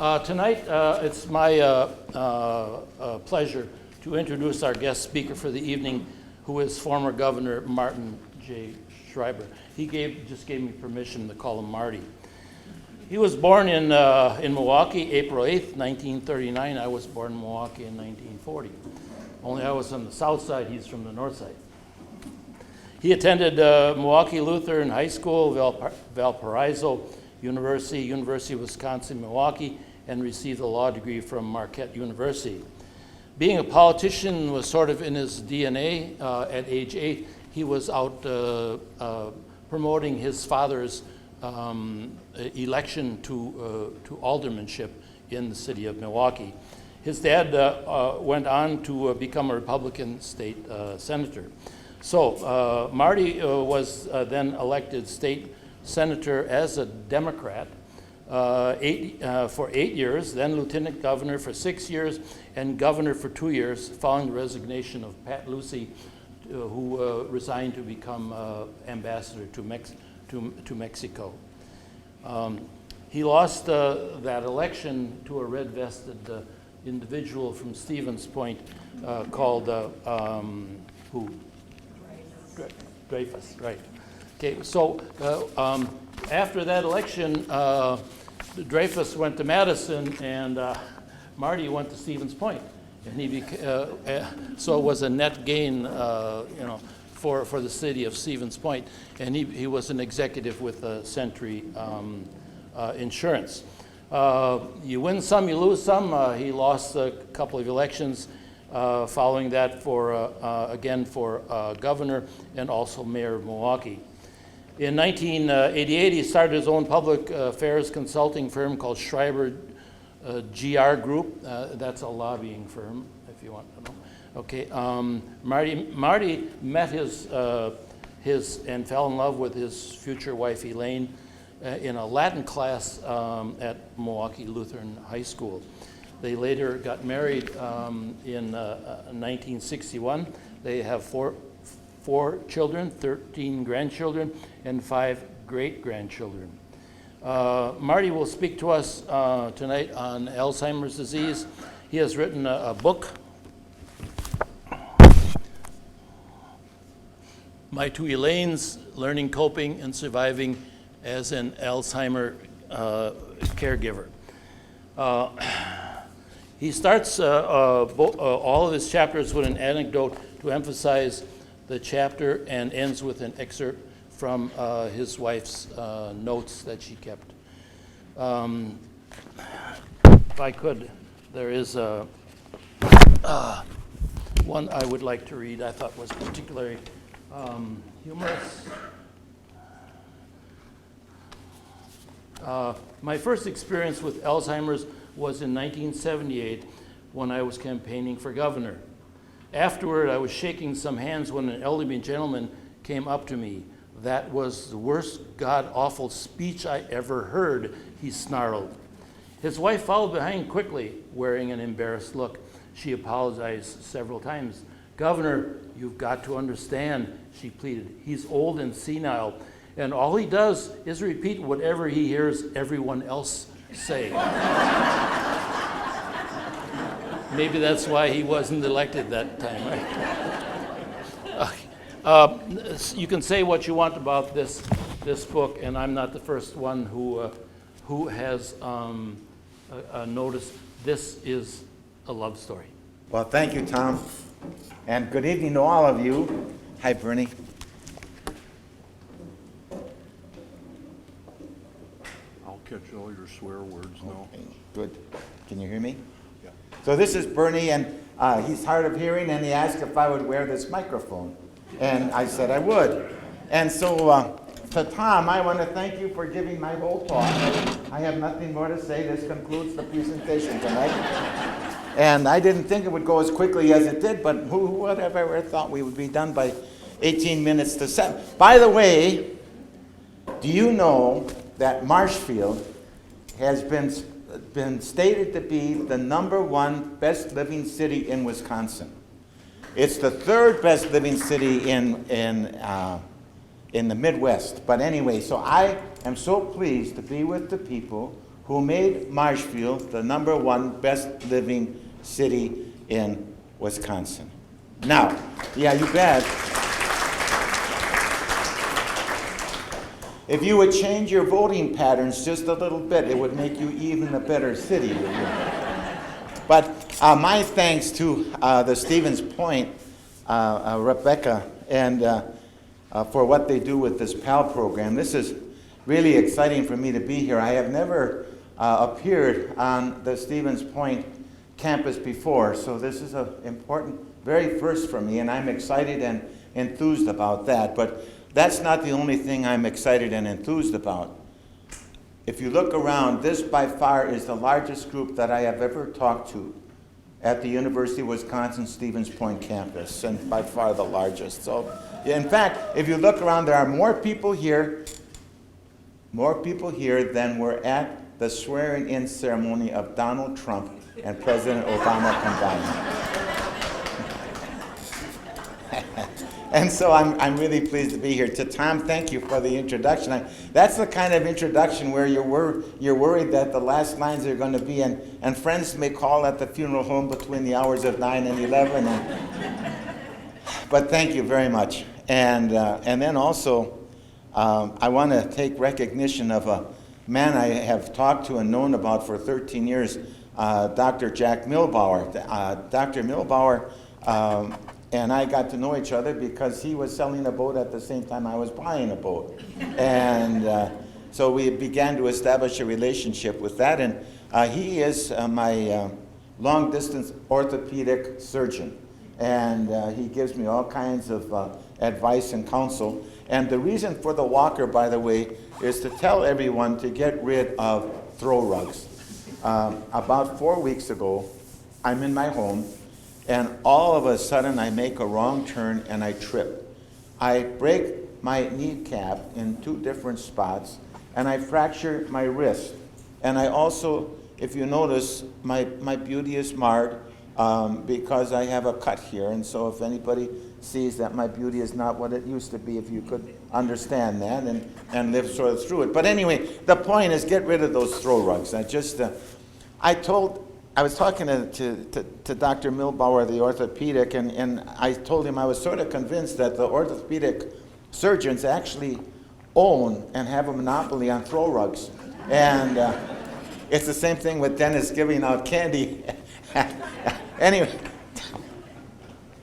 Tonight, it's my pleasure to introduce our guest speaker for the evening, who is former Governor Martin J. Schreiber. He just gave me permission to call him Marty. He was born in Milwaukee, April 8th, 1939. I was born in Milwaukee in 1940. Only I was on the south side, he's from the north side. He attended Milwaukee Lutheran High School, Valparaiso University, University of Wisconsin-Milwaukee, and received a law degree from Marquette University. Being a politician was sort of in his DNA. At age 8, he was out promoting his father's election to aldermanship in the city of Milwaukee. His dad went on to become a Republican state senator. So Marty was then elected state senator as a Democrat for 8 years, then lieutenant governor for 6 years, and governor for 2 years, following the resignation of Pat Lucy, who resigned to become ambassador to Mexico. He lost that election to a red-vested individual from Stevens Point called who? Dreyfus, right. Okay, so after that election, Dreyfus went to Madison, and Marty went to Stevens Point, and so it was a net gain, for the city of Stevens Point, and he was an executive with Century Insurance. You win some, you lose some. He lost a couple of elections. Following that again for governor and also mayor of Milwaukee. In 1988, he started his own public affairs consulting firm called Schreiber GR Group. That's a lobbying firm, if you want to know. Okay, Marty met his and fell in love with his future wife Elaine in a Latin class at Milwaukee Lutheran High School. They later got married in 1961. They have four children, 13 grandchildren, and 5 great-grandchildren. Marty will speak to us tonight on Alzheimer's disease. He has written a book, My Two Elaines, Learning, Coping, and Surviving as an Alzheimer Caregiver. He starts all of his chapters with an anecdote to emphasize the chapter and ends with an excerpt from his wife's notes that she kept. If I could, there is one I would like to read I thought was particularly humorous. My first experience with Alzheimer's was in 1978 when I was campaigning for governor. Afterward, I was shaking some hands when an elderly gentleman came up to me. That was the worst god-awful speech I ever heard, he snarled. His wife followed behind quickly, wearing an embarrassed look. She apologized several times. Governor, you've got to understand, she pleaded. He's old and senile, and all he does is repeat whatever he hears everyone else say. Maybe that's why he wasn't elected that time, right? You can say what you want about this book, and I'm not the first one who has noticed this is a love story. Well, thank you, Tom, and good evening to all of you. Hi, Bernie. Catch all your swear words now. Okay, good. Can you hear me? Yeah. So this is Bernie, and he's hard of hearing, and he asked if I would wear this microphone. And I said I would. And so to Tom, I want to thank you for giving my whole talk. I have nothing more to say. This concludes the presentation tonight. And I didn't think it would go as quickly as it did, but who would have ever thought we would be done by 18 minutes to 7? By the way, do you know that Marshfield has been stated to be the #1 best living city in Wisconsin? It's the 3rd best living city in the Midwest. But anyway, so I am so pleased to be with the people who made Marshfield the #1 best living city in Wisconsin. Now, yeah, you bet. If you would change your voting patterns just a little bit, it would make you even a better city. But my thanks to the Stevens Point, Rebecca, and for what they do with this PAL program. This is really exciting for me to be here. I have never appeared on the Stevens Point campus before, so this is an important, very first for me, and I'm excited and enthused about that. But that's not the only thing I'm excited and enthused about. If you look around, this by far is the largest group that I have ever talked to at the University of Wisconsin Stevens Point campus, and by far the largest. So, in fact, if you look around, there are more people here than were at the swearing-in ceremony of Donald Trump and President Obama combined. And so I'm really pleased to be here. To Tom, thank you for the introduction. That's the kind of introduction where you're worried that the last lines are going to be, and friends may call at the funeral home between the hours of 9 and 11. But thank you very much. And then also, I want to take recognition of a man I have talked to and known about for 13 years, Dr. Jack Milbauer. Dr. Milbauer and I got to know each other because he was selling a boat at the same time I was buying a boat. And so we began to establish a relationship with that. And he is my long-distance orthopedic surgeon. And he gives me all kinds of advice and counsel. And the reason for the walker, by the way, is to tell everyone to get rid of throw rugs. About 4 weeks ago, I'm in my home, and all of a sudden I make a wrong turn and I trip. I break my kneecap in 2 different spots, and I fracture my wrist. And I also, if you notice, my beauty is marred because I have a cut here. And so if anybody sees that my beauty is not what it used to be, if you could understand that and live sort of through it. But anyway, the point is get rid of those throw rugs. I was talking to Dr. Milbauer, the orthopedic, and I told him I was sort of convinced that the orthopedic surgeons actually own and have a monopoly on throw rugs. And it's the same thing with dentists giving out candy. Anyway,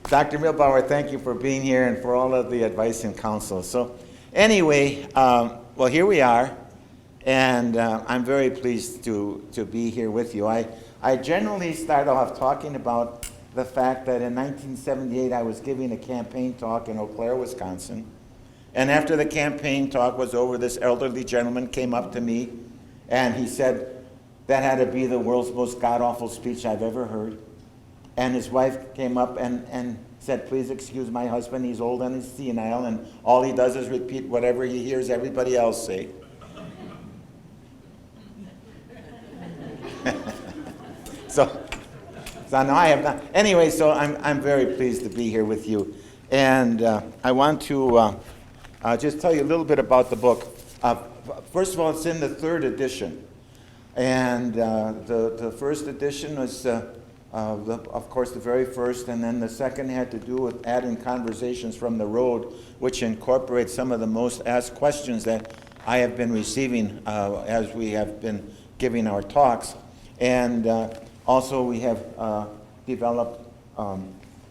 Dr. Milbauer, thank you for being here and for all of the advice and counsel. So anyway, well, here we are, and I'm very pleased to be here with you. I generally start off talking about the fact that in 1978 I was giving a campaign talk in Eau Claire, Wisconsin. And after the campaign talk was over, this elderly gentleman came up to me and he said, that had to be the world's most god-awful speech I've ever heard. And his wife came up and said, please excuse my husband, he's old and he's senile, and all he does is repeat whatever he hears everybody else say. So now I have not. Anyway, so I'm very pleased to be here with you. And I want to just tell you a little bit about the book. First of all, it's in the 3rd edition. And the first edition was, of course, the very first, and then the second had to do with adding conversations from the road, which incorporates some of the most asked questions that I have been receiving as we have been giving our talks. And also we have developed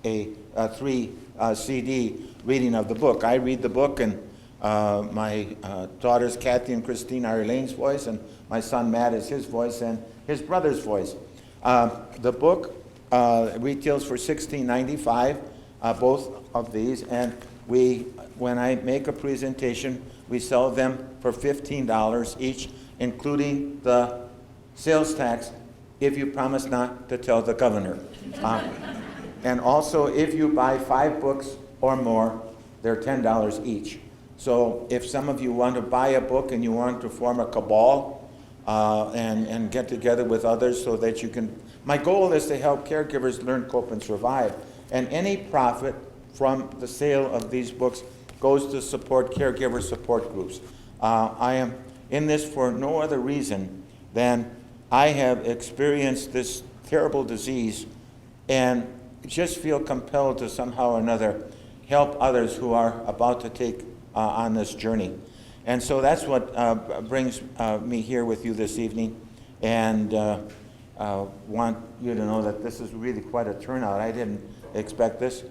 a 3 CD reading of the book. I read the book in my daughters Kathy and Christine are Elaine's voice, and my son Matt is his voice, and his brother's voice. The book retails for $16.95, both of these, and when I make a presentation, we sell them for $15 each, including the sales tax, if you promise not to tell the governor. And also, if you buy 5 books or more, they're $10 each. So if some of you want to buy a book and you want to form a cabal and get together with others so that you can, my goal is to help caregivers learn, cope, and survive. And any profit from the sale of these books goes to support caregiver support groups. I am in this for no other reason then I have experienced this terrible disease and just feel compelled to somehow or another help others who are about to take on this journey. And so that's what brings me here with you this evening, and want you to know that this is really quite a turnout. I didn't expect this.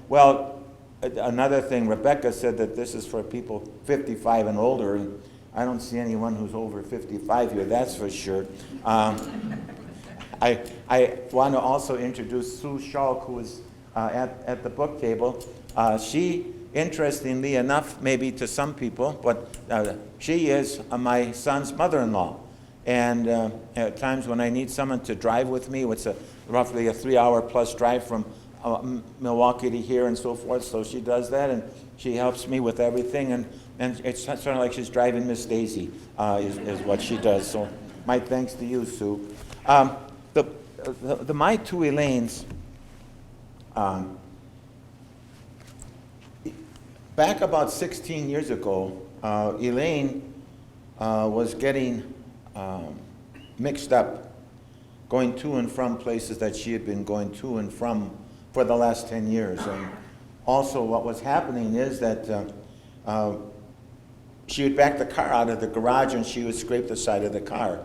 Well, another thing, Rebecca said that this is for people 55 and older, and I don't see anyone who's over 55 here, that's for sure. I want to also introduce Sue Schalk, who is at the book table. She, interestingly enough, maybe to some people, but she is my son's mother-in-law. And at times when I need someone to drive with me, it's roughly a 3-hour plus drive from Milwaukee to here and so forth, so she does that, and she helps me with everything, and it's sort of like she's driving Miss Daisy, is what she does. So my thanks to you, Sue. My Two Elaines, back about 16 years ago, Elaine was getting mixed up, going to and from places that she had been going to and from for the last 10 years. And also what was happening is that she would back the car out of the garage and she would scrape the side of the car.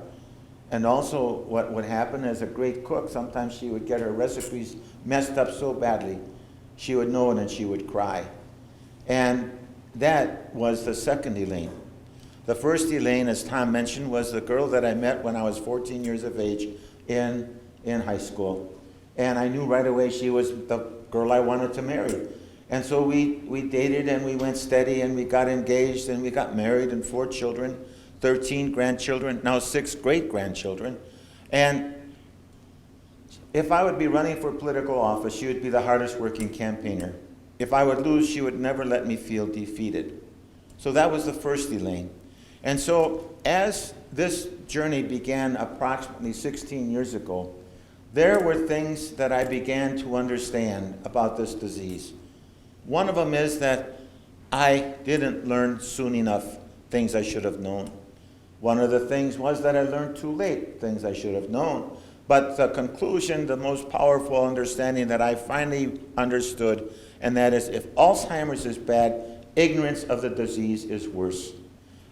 And also what would happen as a great cook, sometimes she would get her recipes messed up so badly, she would know it and she would cry. And that was the second Elaine. The first Elaine, as Tom mentioned, was the girl that I met when I was 14 years of age in high school. And I knew right away she was the girl I wanted to marry. And so we dated and we went steady and we got engaged and we got married and 4 children, 13 grandchildren, now 6 great-grandchildren. And if I would be running for political office, she would be the hardest working campaigner. If I would lose, she would never let me feel defeated. So that was the first Elaine. And so as this journey began approximately 16 years ago, there were things that I began to understand about this disease. One of them is that I didn't learn soon enough things I should have known. One of the things was that I learned too late things I should have known. But the conclusion, the most powerful understanding that I finally understood, and that is if Alzheimer's is bad, ignorance of the disease is worse.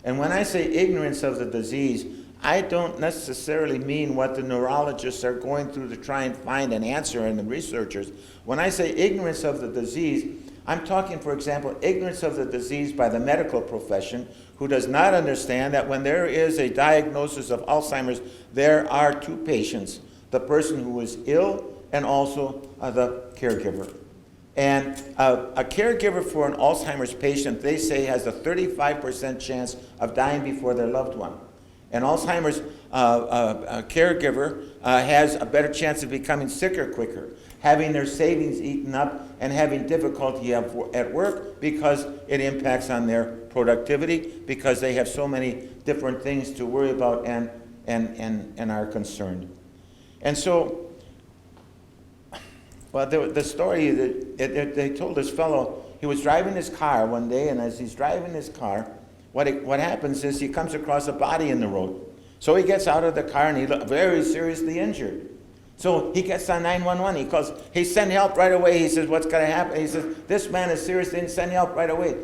And when I say ignorance of the disease, I don't necessarily mean what the neurologists are going through to try and find an answer, and the researchers. When I say ignorance of the disease, I'm talking, for example, ignorance of the disease by the medical profession, who does not understand that when there is a diagnosis of Alzheimer's, there are 2 patients, the person who is ill and also the caregiver. And a caregiver for an Alzheimer's patient, they say, has a 35% chance of dying before their loved one. An Alzheimer's caregiver has a better chance of becoming sicker quicker, having their savings eaten up, and having difficulty at work because it impacts on their productivity, because they have so many different things to worry about and are concerned. And so, well, the story that they told this fellow, he was driving his car one day, and as he's driving his car, what happens is he comes across a body in the road. So he gets out of the car and he looked very seriously injured. So he gets on 911. He calls, hey, send help right away. He says, what's going to happen? He says, this man is seriously injured, send help right away.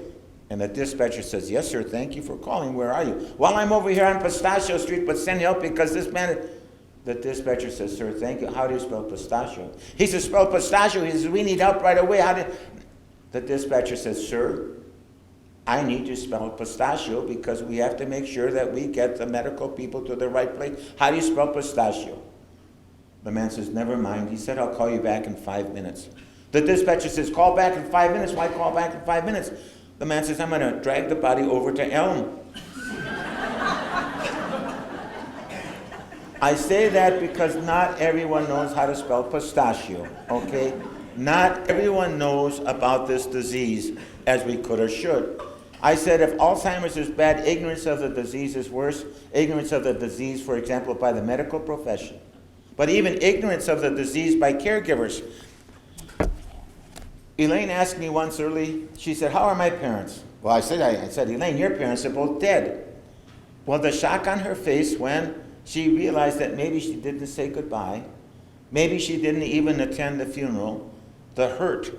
And the dispatcher says, yes, sir, thank you for calling. Where are you? Well, I'm over here on Pistachio Street, but send help because this man is... The dispatcher says, sir, thank you. How do you spell pistachio? He says, spell pistachio. He says, we need help right away. The dispatcher says, sir, I need to spell pistachio because we have to make sure that we get the medical people to the right place. How do you spell pistachio? The man says, never mind. He said, I'll call you back in 5 minutes. The dispatcher says, call back in 5 minutes. Why call back in 5 minutes? The man says, I'm going to drag the body over to Elm. I say that because not everyone knows how to spell pistachio, okay? Not everyone knows about this disease as we could or should. I said if Alzheimer's is bad, ignorance of the disease is worse. Ignorance of the disease, for example, by the medical profession. But even ignorance of the disease by caregivers. Elaine asked me once early, she said, how are my parents? Well, I said, Elaine, your parents are both dead. Well, the shock on her face when she realized that maybe she didn't say goodbye, maybe she didn't even attend the funeral, the hurt.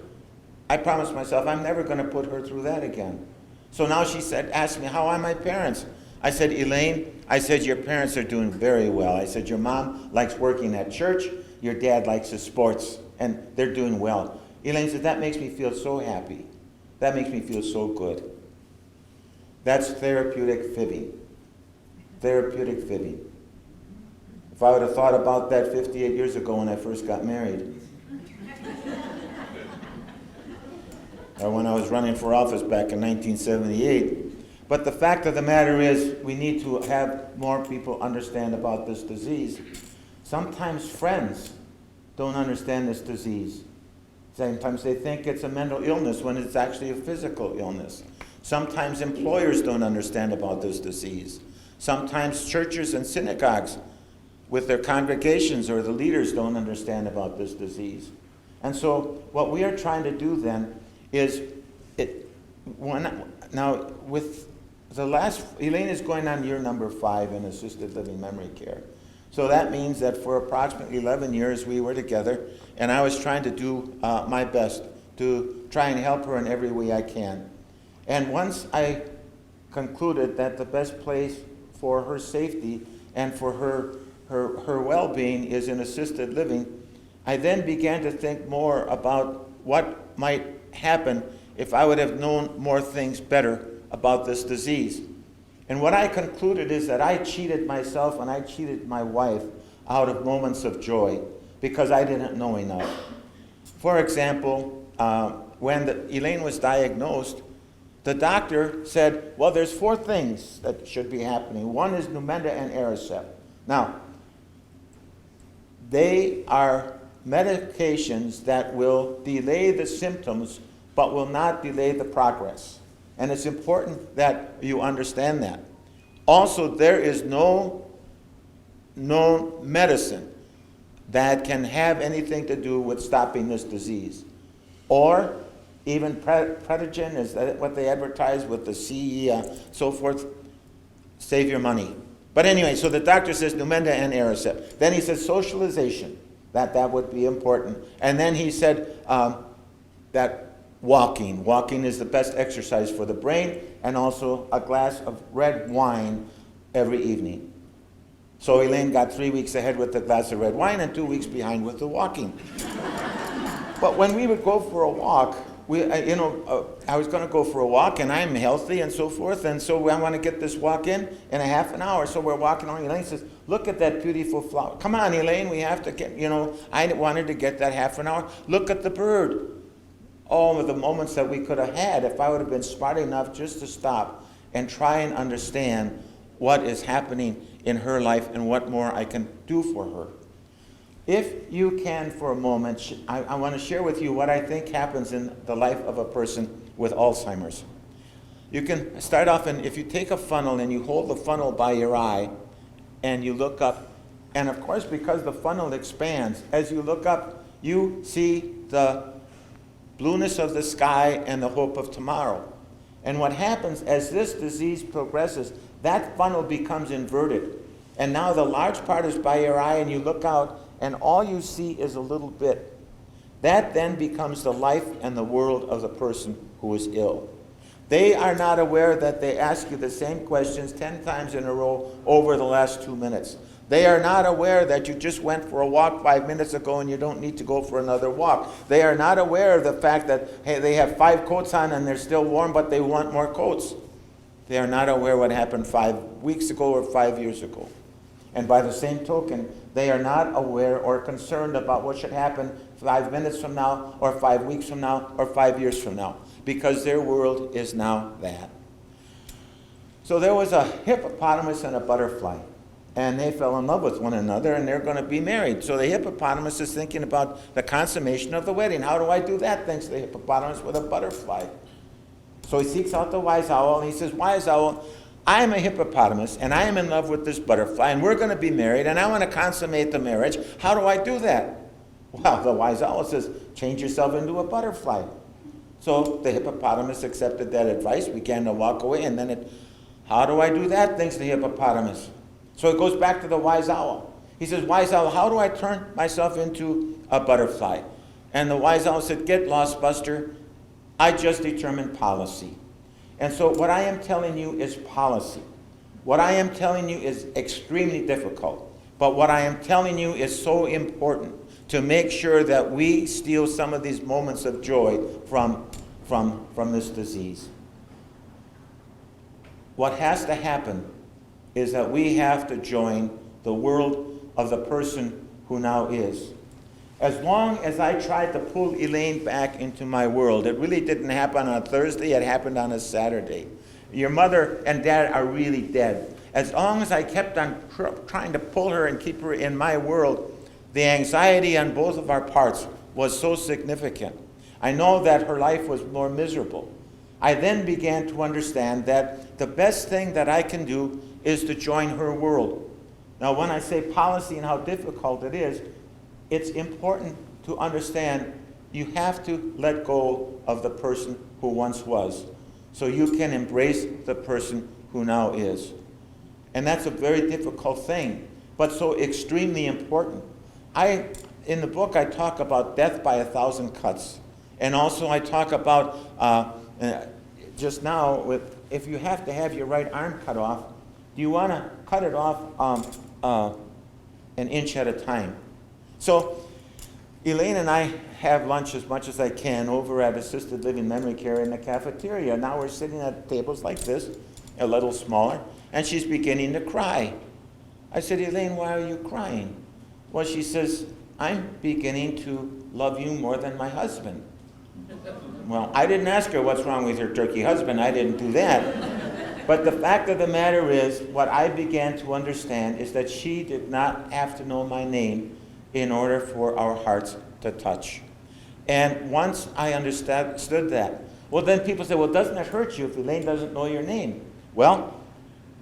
I promised myself I'm never going to put her through that again. So now she asked me, how are my parents? I said, Elaine, I said, your parents are doing very well. I said, your mom likes working at church, your dad likes his sports, and they're doing well. Elaine said, that makes me feel so happy. That makes me feel so good. That's therapeutic fibbing. Therapeutic fibbing. If I would have thought about that 58 years ago when I first got married, or when I was running for office back in 1978. But the fact of the matter is, we need to have more people understand about this disease. Sometimes friends don't understand this disease. Sometimes they think it's a mental illness when it's actually a physical illness. Sometimes employers don't understand about this disease. Sometimes churches and synagogues with their congregations or the leaders don't understand about this disease. And so what we are trying to do then is, now with the last, Elaine is going on year number 5 in assisted living memory care. So that means that for approximately 11 years we were together, and I was trying to do my best to try and help her in every way I can. And once I concluded that the best place for her safety and for her well-being is in assisted living, I then began to think more about what might happen if I would have known more things better about this disease. And what I concluded is that I cheated myself and I cheated my wife out of moments of joy because I didn't know enough. For example, when Elaine was diagnosed, the doctor said, well, there's 4 things that should be happening. One is Numenda and Aricept. Now, they are medications that will delay the symptoms but will not delay the progress. And it's important that you understand that. Also, there is no known medicine that can have anything to do with stopping this disease. Or even Predigen, is that what they advertise with the CE, so forth, save your money. But anyway, so the doctor says Numenda and Aricept. Then he says socialization, that would be important. And then he said that walking is the best exercise for the brain, and also a glass of red wine every evening. So Elaine got 3 weeks ahead with the glass of red wine and 2 weeks behind with the walking. But when we would go for a walk, I was going to go for a walk, and I'm healthy and so forth, and so I want to get this walk in a half an hour. So we're walking along. Elaine says, look at that beautiful flower. Come on, Elaine, we have to get, I wanted to get that half an hour. Look at the bird. All of the moments that we could have had if I would have been smart enough just to stop and try and understand what is happening in her life and what more I can do for her. If you can, for a moment, I want to share with you what I think happens in the life of a person with Alzheimer's. You can start off, and if you take a funnel and you hold the funnel by your eye and you look up, and of course, because the funnel expands, as you look up, you see the blueness of the sky and the hope of tomorrow. And what happens as this disease progresses, that funnel becomes inverted. And now the large part is by your eye, and you look out, and all you see is a little bit. That then becomes the life and the world of the person who is ill. They are not aware that they ask you the same questions 10 times in a row over the last 2 minutes. They are not aware that you just went for a walk 5 minutes ago and you don't need to go for another walk. They are not aware of the fact that, hey, they have 5 coats on and they're still warm, but they want more coats. They are not aware what happened 5 weeks ago or 5 years ago. And by the same token, they are not aware or concerned about what should happen 5 minutes from now, or 5 weeks from now, or 5 years from now, because their world is now that. So there was a hippopotamus and a butterfly, and they fell in love with one another, and they're going to be married. So the hippopotamus is thinking about the consummation of the wedding. How do I do that? Thinks the hippopotamus with a butterfly. So he seeks out the wise owl, and he says, wise owl, I am a hippopotamus, and I am in love with this butterfly, and we're going to be married, and I want to consummate the marriage. How do I do that? Well, the wise owl says, change yourself into a butterfly. So the hippopotamus accepted that advice, began to walk away, and then How do I do that? Thinks the hippopotamus. So it goes back to the wise owl. He says, wise owl, how do I turn myself into a butterfly? And the wise owl said, get lost, Buster. I just determined policy. And so what I am telling you is policy. What I am telling you is extremely difficult. But what I am telling you is so important to make sure that we steal some of these moments of joy from this disease. What has to happen is that we have to join the world of the person who now is. As long as I tried to pull Elaine back into my world, it really didn't happen on a Thursday, it happened on a Saturday. Your mother and dad are really dead. As long as I kept on trying to pull her and keep her in my world, the anxiety on both of our parts was so significant. I know that her life was more miserable. I then began to understand that the best thing that I can do is to join her world. Now, when I say policy and how difficult it is, it's important to understand you have to let go of the person who once was so you can embrace the person who now is. And that's a very difficult thing, but so extremely important. In the book, I talk about death by 1,000 cuts. And also I talk about, just now, if you have to have your right arm cut off, do you want to cut it off an inch at a time? So Elaine and I have lunch as much as I can over at Assisted Living Memory Care in the cafeteria. Now we're sitting at tables like this, a little smaller, and she's beginning to cry. I said, Elaine, why are you crying? Well, she says, I'm beginning to love you more than my husband. Well, I didn't ask her what's wrong with her turkey husband. I didn't do that. But the fact of the matter is, what I began to understand is that she did not have to know my name in order for our hearts to touch. And once I understood that, well, then people say, well, doesn't it hurt you if Elaine doesn't know your name? Well,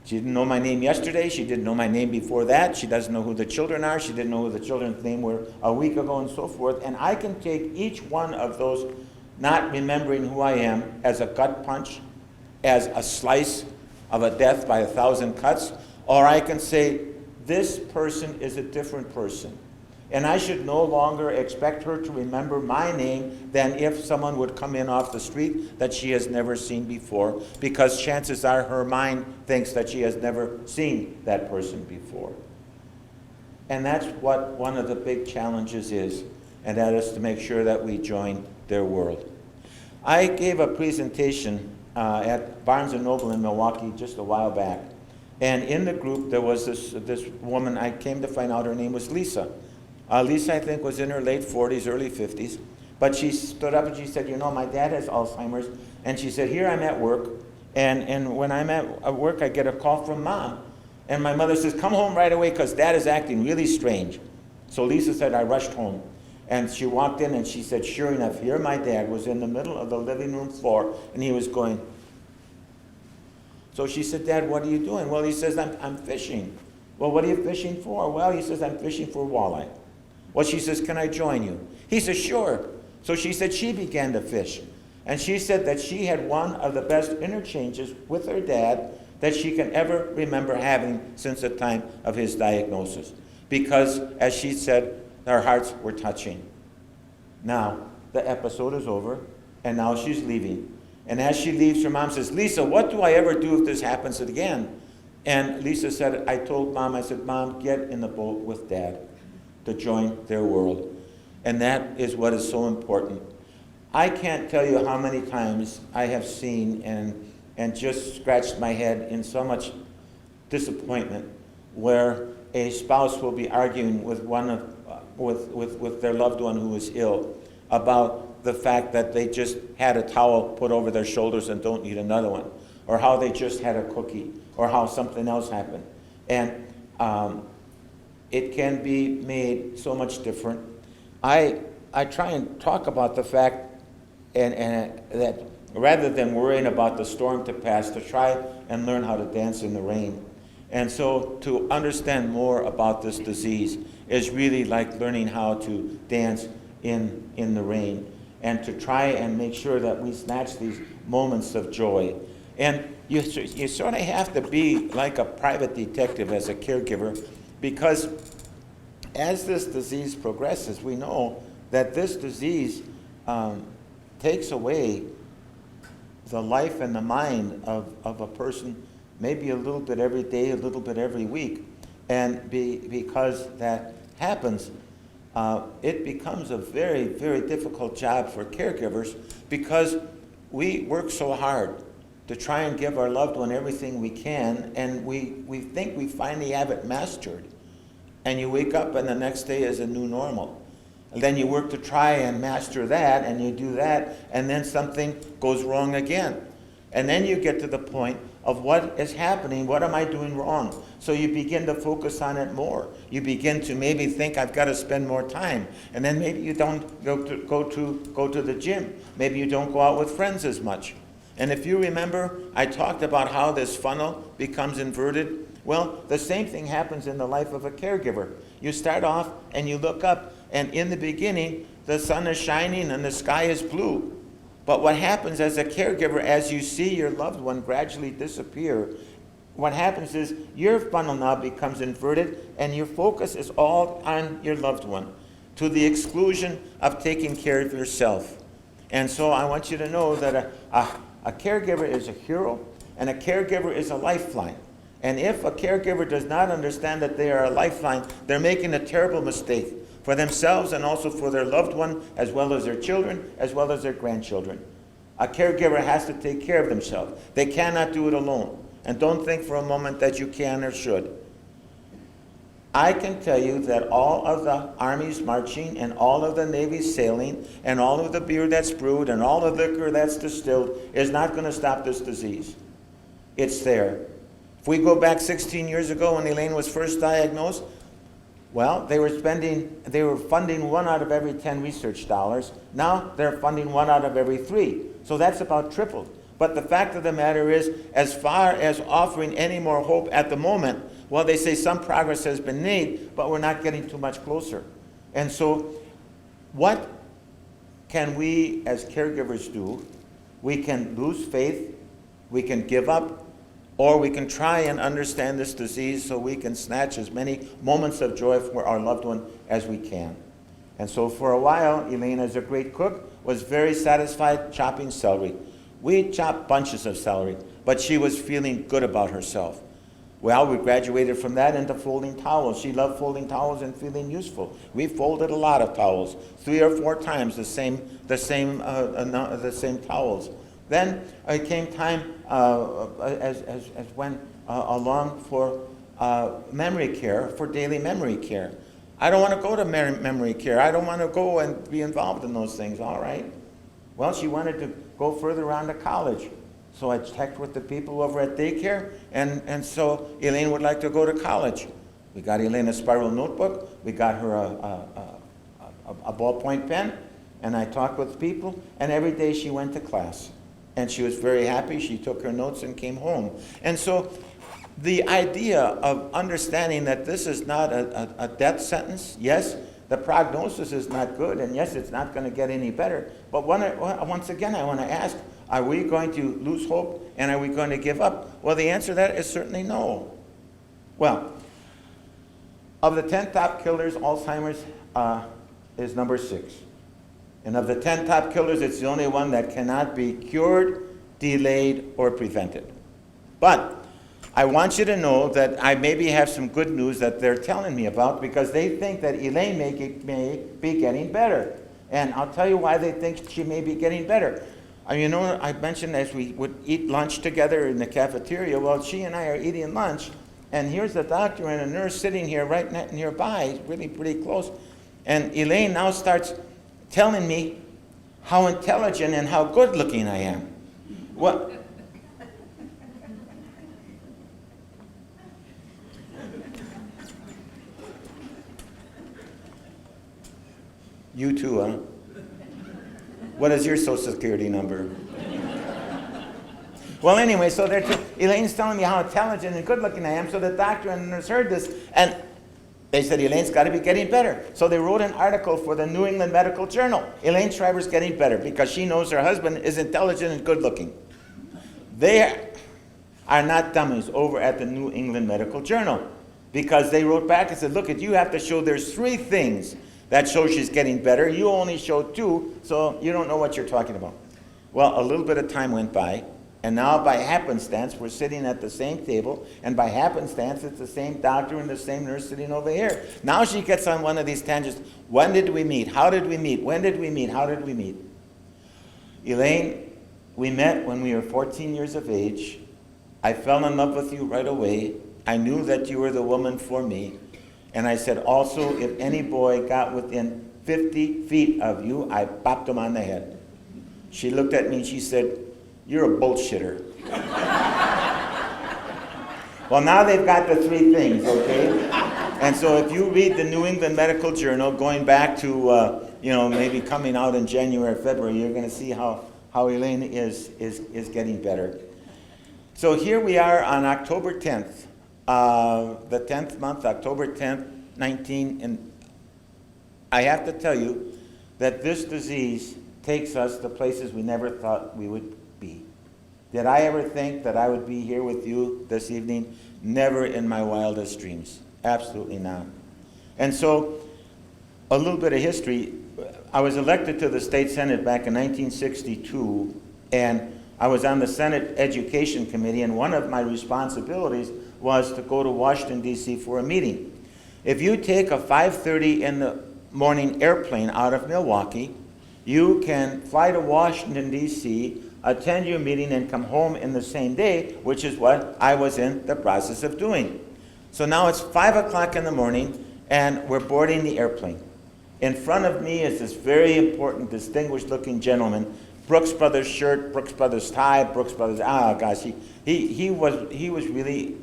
she didn't know my name yesterday. She didn't know my name before that. She doesn't know who the children are. She didn't know who the children's name were a week ago and so forth. And I can take each one of those not remembering who I am as a gut punch, as a slice of a death by 1,000 cuts, or I can say, this person is a different person. And I should no longer expect her to remember my name than if someone would come in off the street that she has never seen before, because chances are her mind thinks that she has never seen that person before. And that's what one of the big challenges is, and that is to make sure that we join their world. I gave a presentation at Barnes & Noble in Milwaukee just a while back, and in the group there was this woman. I came to find out her name was Lisa. Lisa, I think, was in her late 40s, early 50s, but she stood up and she said, you know, my dad has Alzheimer's, and she said, here I'm at work, and when I'm at work, I get a call from Mom, and my mother says, come home right away because Dad is acting really strange. So Lisa said, I rushed home, and she walked in and she said, sure enough, here my dad was in the middle of the living room floor, and he was going. So she said, Dad, what are you doing? Well, he says, I'm fishing. Well, what are you fishing for? Well, he says, I'm fishing for walleye. Well, she says, can I join you? He says, sure. So she said she began to fish. And she said that she had one of the best interchanges with her dad that she can ever remember having since the time of his diagnosis. Because, as she said, their hearts were touching. Now, the episode is over, and now she's leaving. And as she leaves, her mom says, Lisa, what do I ever do if this happens again? And Lisa said, I told Mom, I said, Mom, get in the boat with Dad to join their world. And that is what is so important. I can't tell you how many times I have seen and just scratched my head in so much disappointment where a spouse will be arguing with with their loved one who is ill about the fact that they just had a towel put over their shoulders and don't need another one, or how they just had a cookie, or how something else happened. And it can be made so much different. I try and talk about the fact and that rather than worrying about the storm to pass, to try and learn how to dance in the rain. And so to understand more about this disease is really like learning how to dance in the rain, and to try and make sure that we snatch these moments of joy. And you sort of have to be like a private detective as a caregiver, because as this disease progresses, we know that this disease takes away the life and the mind of a person, maybe a little bit every day, a little bit every week. And because that happens, it becomes a very, very difficult job for caregivers, because we work so hard to try and give our loved one everything we can, and we think we finally have it mastered. And you wake up and the next day is a new normal. And then you work to try and master that, and you do that, and then something goes wrong again. And then you get to the point of what is happening, what am I doing wrong? So you begin to focus on it more. You begin to maybe think, I've got to spend more time. And then maybe you don't go to the gym. Maybe you don't go out with friends as much. And if you remember, I talked about how this funnel becomes inverted. Well, the same thing happens in the life of a caregiver. You start off and you look up, and in the beginning, the sun is shining and the sky is blue. But what happens as a caregiver, as you see your loved one gradually disappear, what happens is your funnel now becomes inverted, and your focus is all on your loved one, to the exclusion of taking care of yourself. And so I want you to know that a caregiver is a hero, and a caregiver is a lifeline. And if a caregiver does not understand that they are a lifeline, they're making a terrible mistake for themselves and also for their loved one, as well as their children, as well as their grandchildren. A caregiver has to take care of themselves. They cannot do it alone. And don't think for a moment that you can or should. I can tell you that all of the armies marching, and all of the navies sailing, and all of the beer that's brewed, and all the liquor that's distilled is not going to stop this disease. It's there. If we go back 16 years ago when Elaine was first diagnosed, well, they were funding 1 out of every 10 research dollars. Now they're funding 1 out of every 3. So that's about tripled. But the fact of the matter is, as far as offering any more hope at the moment, well, they say some progress has been made, but we're not getting too much closer. And so what can we as caregivers do? We can lose faith, we can give up, or we can try and understand this disease so we can snatch as many moments of joy for our loved one as we can. And so for a while, Elaine, as a great cook, was very satisfied chopping celery. We chopped bunches of celery, but she was feeling good about herself. Well, we graduated from that into folding towels. She loved folding towels and feeling useful. We folded a lot of towels, 3 or 4 times the same towels. Then it came time as went along for memory care, for daily memory care. I don't want to go to memory care. I don't want to go and be involved in those things. All right. Well, she wanted to go further on to college. So I checked with the people over at daycare, and so Elaine would like to go to college. We got Elaine a spiral notebook. We got her a ballpoint pen, and I talked with people, and every day she went to class. And she was very happy. She took her notes and came home. And so the idea of understanding that this is not a death sentence, yes, the prognosis is not good, and yes, it's not going to get any better. But once again, I want to ask, are we going to lose hope, and are we going to give up? Well, the answer to that is certainly no. Well, of the 10 top killers, Alzheimer's is number 6. And of the 10 top killers, it's the only one that cannot be cured, delayed, or prevented. But I want you to know that I maybe have some good news that they're telling me about, because they think that Elaine may be getting better. And I'll tell you why they think she may be getting better. You know, I mentioned as we would eat lunch together in the cafeteria, well, she and I are eating lunch, and here's the doctor and a nurse sitting here right nearby, really pretty close. And Elaine now starts telling me how intelligent and how good looking I am. What? You too, huh? What is your social security number? Well, anyway, so Elaine's telling me how intelligent and good looking I am, so the doctor and the nurse heard this, and they said, Elaine's got to be getting better. So they wrote an article for the New England Medical Journal. Elaine Schreiber's getting better because she knows her husband is intelligent and good looking. They are not dummies over at the New England Medical Journal, because they wrote back and said, look, you have to show there's 3 things that show she's getting better. You only showed 2, so you don't know what you're talking about. Well, a little bit of time went by, and now by happenstance, we're sitting at the same table, and by happenstance, it's the same doctor and the same nurse sitting over here. Now she gets on one of these tangents. When did we meet? How did we meet? When did we meet? How did we meet? Elaine, we met when we were 14 years of age. I fell in love with you right away. I knew that you were the woman for me. And I said, also, if any boy got within 50 feet of you, I popped him on the head. She looked at me and she said, you're a bullshitter. Well, now they've got the 3 things, okay? And so if you read the New England Medical Journal, going back to, maybe coming out in January or February, you're going to see how Elaine is getting better. So here we are on October 10th, the 10th month, October 10th, 19, and I have to tell you that this disease takes us to places we never thought we would be. Did I ever think that I would be here with you this evening? Never in my wildest dreams. Absolutely not. And so, a little bit of history. I was elected to the state senate back in 1962, and I was on the Senate Education Committee, and one of my responsibilities was to go to Washington, D.C. for a meeting. If you take a 5:30 in the morning airplane out of Milwaukee, you can fly to Washington, D.C., attend your meeting, and come home in the same day, which is what I was in the process of doing. So now it's 5 o'clock in the morning, and we're boarding the airplane. In front of me is this very important, distinguished-looking gentleman, Brooks Brothers shirt, Brooks Brothers tie, Brooks Brothers, he was really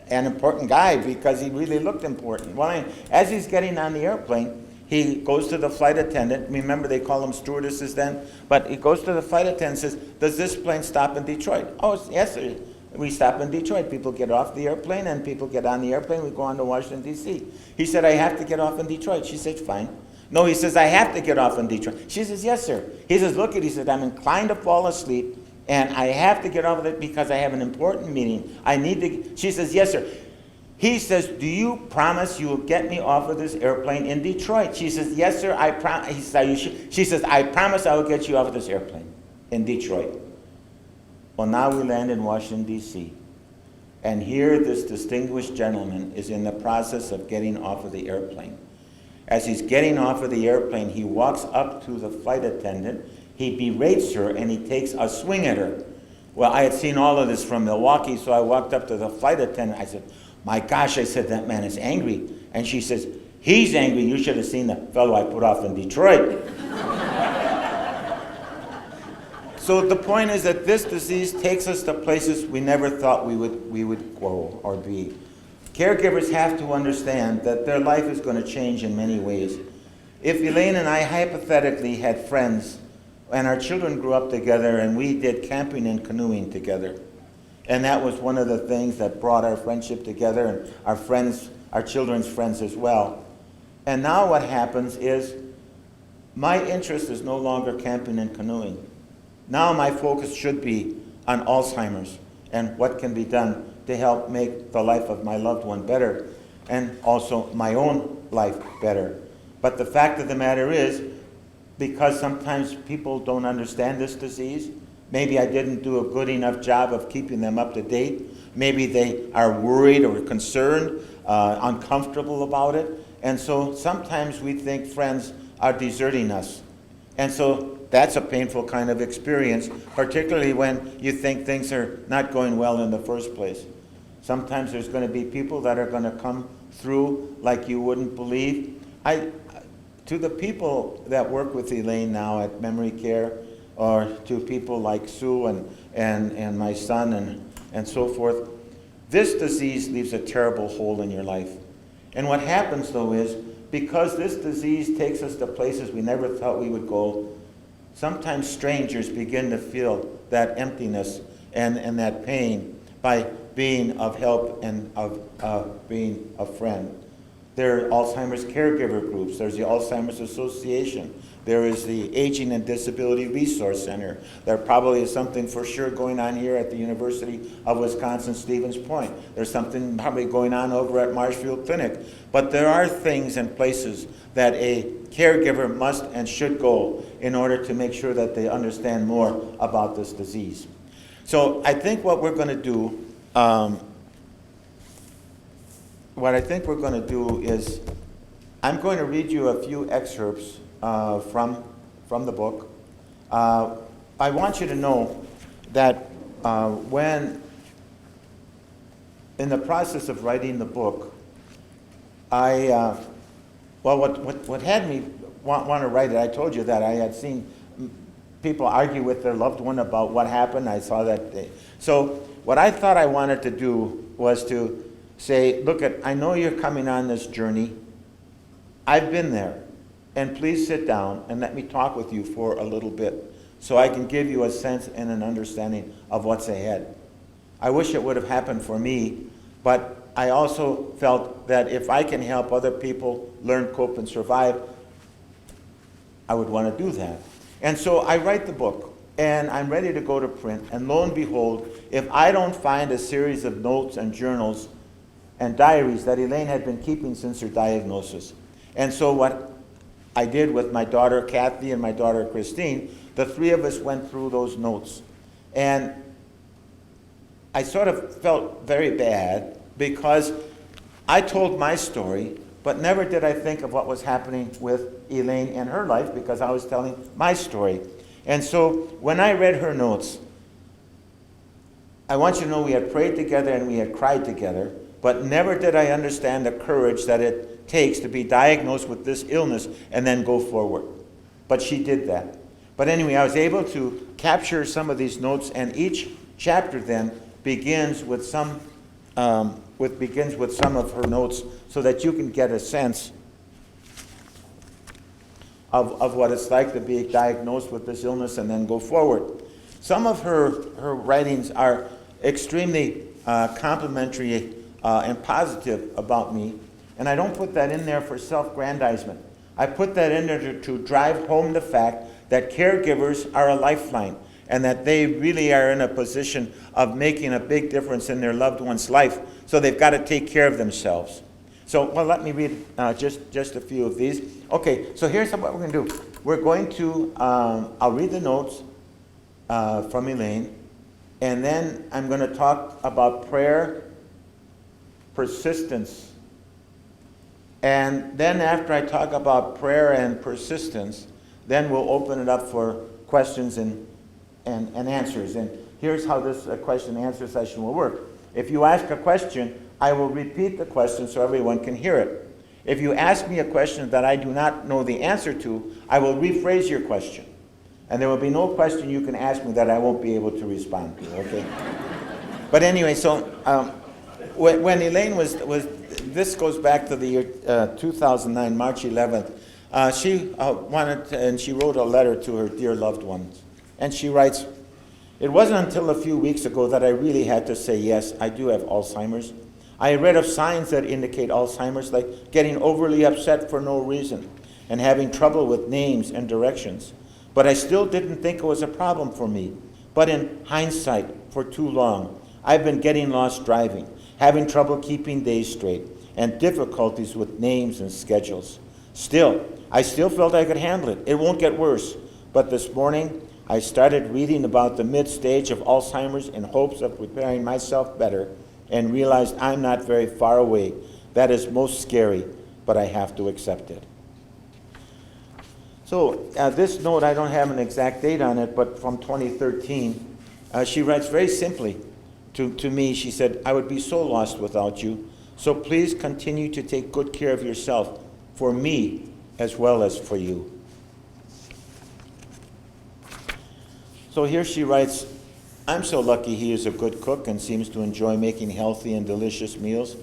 an important guy because he really looked important. Well, as he's getting on the airplane, he goes to the flight attendant. Remember, they call them stewardesses then? But he goes to the flight attendant and says, does this plane stop in Detroit? Oh, yes, sir. We stop in Detroit. People get off the airplane, and people get on the airplane. We go on to Washington, D.C. He said, I have to get off in Detroit. She said, fine. No, he says, I have to get off in Detroit. She says, yes, sir. He says, look, he said, I'm inclined to fall asleep, and I have to get off of it because I have an important meeting. I need to. She says, yes, sir. He says, do you promise you will get me off of this airplane in Detroit? She says, yes, sir, I promise. He says, are you sure? She says, I promise I will get you off of this airplane in Detroit. Well, now we land in Washington, D.C. And here this distinguished gentleman is in the process of getting off of the airplane. As he's getting off of the airplane, he walks up to the flight attendant, he berates her, and he takes a swing at her. Well, I had seen all of this from Milwaukee, so I walked up to the flight attendant. I said, my gosh, I said, that man is angry. And she says, he's angry. You should have seen the fellow I put off in Detroit. So the point is that this disease takes us to places we never thought we would go or be. Caregivers have to understand that their life is going to change in many ways. If Elaine and I hypothetically had friends and our children grew up together and we did camping and canoeing together, and that was one of the things that brought our friendship together, and our friends, our children's friends as well. And now what happens is my interest is no longer camping and canoeing. Now my focus should be on Alzheimer's and what can be done to help make the life of my loved one better and also my own life better. But the fact of the matter is, because sometimes people don't understand this disease, maybe I didn't do a good enough job of keeping them up to date. Maybe they are worried or concerned, uncomfortable about it. And so sometimes we think friends are deserting us. And so that's a painful kind of experience, particularly when you think things are not going well in the first place. Sometimes there's going to be people that are going to come through like you wouldn't believe. To the people that work with Elaine now at Memory Care, or to people like Sue and my son and so forth, this disease leaves a terrible hole in your life. And what happens though is, because this disease takes us to places we never thought we would go, sometimes strangers begin to feel that emptiness and that pain by being of help and of being a friend. There are Alzheimer's caregiver groups. There's the Alzheimer's Association. There is the Aging and Disability Resource Center. There probably is something for sure going on here at the University of Wisconsin-Stevens Point. There's something probably going on over at Marshfield Clinic. But there are things and places that a caregiver must and should go in order to make sure that they understand more about this disease. So I think what we're going to do, is I'm going to read you a few excerpts from the book. I want you to know that when, in the process of writing the book, what had me want to write it, I told you that I had seen people argue with their loved one about what happened. I saw that. So what I thought I wanted to do was to say, look, I know you're coming on this journey. I've been there. And please sit down and let me talk with you for a little bit so I can give you a sense and an understanding of what's ahead. I wish it would have happened for me, but I also felt that if I can help other people learn, cope, and survive, I would want to do that. And so I write the book, and I'm ready to go to print, and lo and behold, if I don't find a series of notes and journals and diaries that Elaine had been keeping since her diagnosis. And so what I did with my daughter Kathy and my daughter Christine, the three of us went through those notes. And I sort of felt very bad because I told my story, but never did I think of what was happening with Elaine and her life because I was telling my story. And so when I read her notes, I want you to know we had prayed together and we had cried together, but never did I understand the courage that it takes to be diagnosed with this illness and then go forward. But she did that. But anyway, I was able to capture some of these notes, and each chapter then begins with some of her notes so that you can get a sense of what it's like to be diagnosed with this illness and then go forward. Some of her writings are extremely complimentary and positive about me. And I don't put that in there for self-grandizement. I put that in there to drive home the fact that caregivers are a lifeline and that they really are in a position of making a big difference in their loved one's life. So they've got to take care of themselves. So, well, let me read just a few of these. Okay, so here's what we're going to do. We're going to, I'll read the notes from Elaine, and then I'm going to talk about prayer, persistence. And then after I talk about prayer and persistence, then we'll open it up for questions and answers. And here's how this question and answer session will work. If you ask a question, I will repeat the question so everyone can hear it. If you ask me a question that I do not know the answer to, I will rephrase your question. And there will be no question you can ask me that I won't be able to respond to, okay? But anyway, so when Elaine was this goes back to the year 2009, March 11th. She and she wrote a letter to her dear loved ones. And she writes, "It wasn't until a few weeks ago that I really had to say, yes, I do have Alzheimer's. I read of signs that indicate Alzheimer's, like getting overly upset for no reason and having trouble with names and directions. But I still didn't think it was a problem for me. But in hindsight, for too long, I've been getting lost driving, having trouble keeping days straight, and difficulties with names and schedules. I still felt I could handle it. It won't get worse. But this morning, I started reading about the mid-stage of Alzheimer's in hopes of preparing myself better and realized I'm not very far away. That is most scary, but I have to accept it." So this note, I don't have an exact date on it, but from 2013, she writes very simply to me. She said, "I would be so lost without you, so please continue to take good care of yourself, for me as well as for you." So here she writes, "I'm so lucky he is a good cook and seems to enjoy making healthy and delicious meals.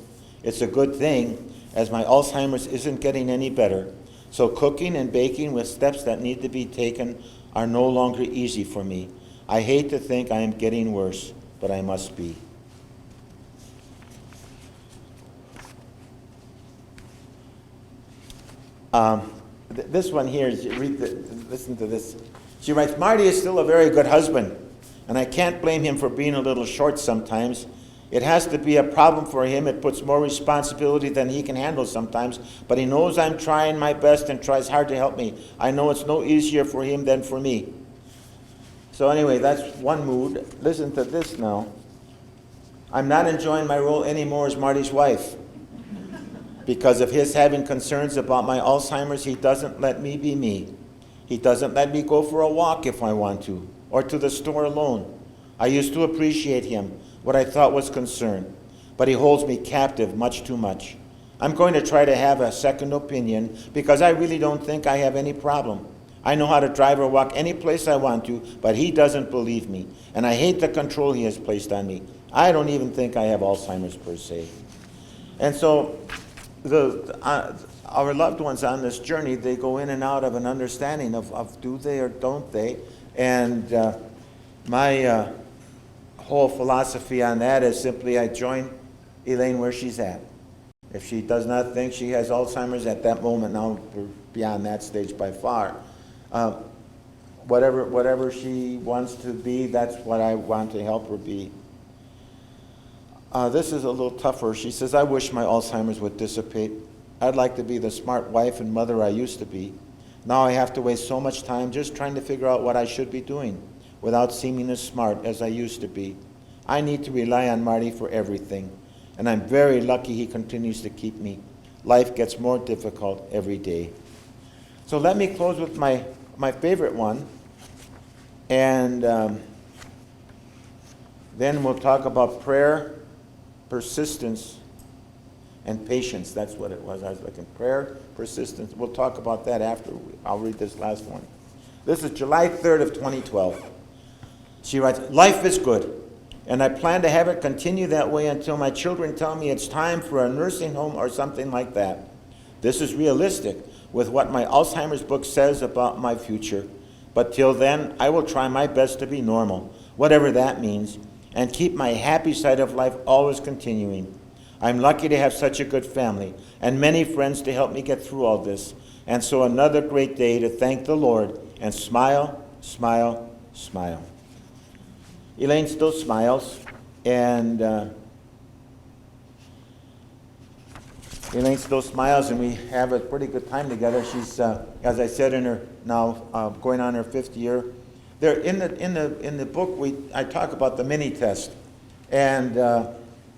It's a good thing, as my Alzheimer's isn't getting any better. So cooking and baking with steps that need to be taken are no longer easy for me. I hate to think I am getting worse, but I must be." This one here, listen to this. She writes, Marty is still a very good husband, and I can't blame him for being a little short sometimes. It has to be a problem for him. It puts more responsibility than he can handle sometimes, but he knows I'm trying my best and tries hard to help me. I know it's no easier for him than for me. So anyway, that's one mood. Listen to this now. I'm not enjoying my role anymore as Marty's wife. Because of his having concerns about my Alzheimer's, he doesn't let me be me. He doesn't let me go for a walk if I want to, or to the store alone. I used to appreciate him, what I thought was concern, but he holds me captive much too much. I'm going to try to have a second opinion because I really don't think I have any problem. I know how to drive or walk any place I want to, but he doesn't believe me, and I hate the control he has placed on me. I don't even think I have Alzheimer's per se. And so our loved ones on this journey, they go in and out of an understanding of do they or don't they. And my whole philosophy on that is simply I join Elaine where she's at. If she does not think she has Alzheimer's at that moment, now we're beyond that stage by far. Whatever she wants to be, that's what I want to help her be. This is a little tougher. She says, I wish my Alzheimer's would dissipate. I'd like to be the smart wife and mother I used to be. Now I have to waste so much time just trying to figure out what I should be doing without seeming as smart as I used to be. I need to rely on Marty for everything, and I'm very lucky he continues to keep me. Life gets more difficult every day. So let me close with my favorite one, and then we'll talk about prayer, persistence, and patience. That's what it was. I was looking. Prayer, persistence. We'll talk about that after. I'll read this last one. This is July 3rd of 2012. She writes, life is good, and I plan to have it continue that way until my children tell me it's time for a nursing home or something like that. This is realistic with what my Alzheimer's book says about my future. But till then, I will try my best to be normal, whatever that means, and keep my happy side of life always continuing. I'm lucky to have such a good family and many friends to help me get through all this. And so another great day to thank the Lord and smile, smile, smile. Elaine still smiles, and Elaine still smiles, and we have a pretty good time together. She's, as I said, in her now going on her 5th year. There in the book I talk about the mini test, and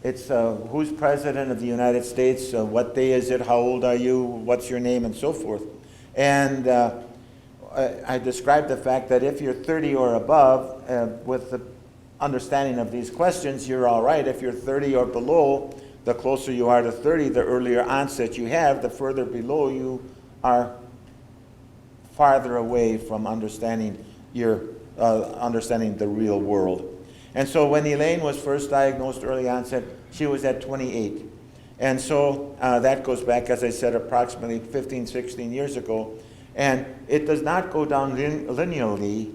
it's who's president of the United States, what day is it, how old are you, what's your name, and so forth. And I described the fact that if you're 30 or above, with the understanding of these questions, you're all right. If you're 30 or below, the closer you are to 30, the earlier onset you have, the further below you are farther away from understanding the real world. And so when Elaine was first diagnosed early onset, she was at 28. And so that goes back, as I said, approximately 15, 16 years ago. And it does not go down linearly,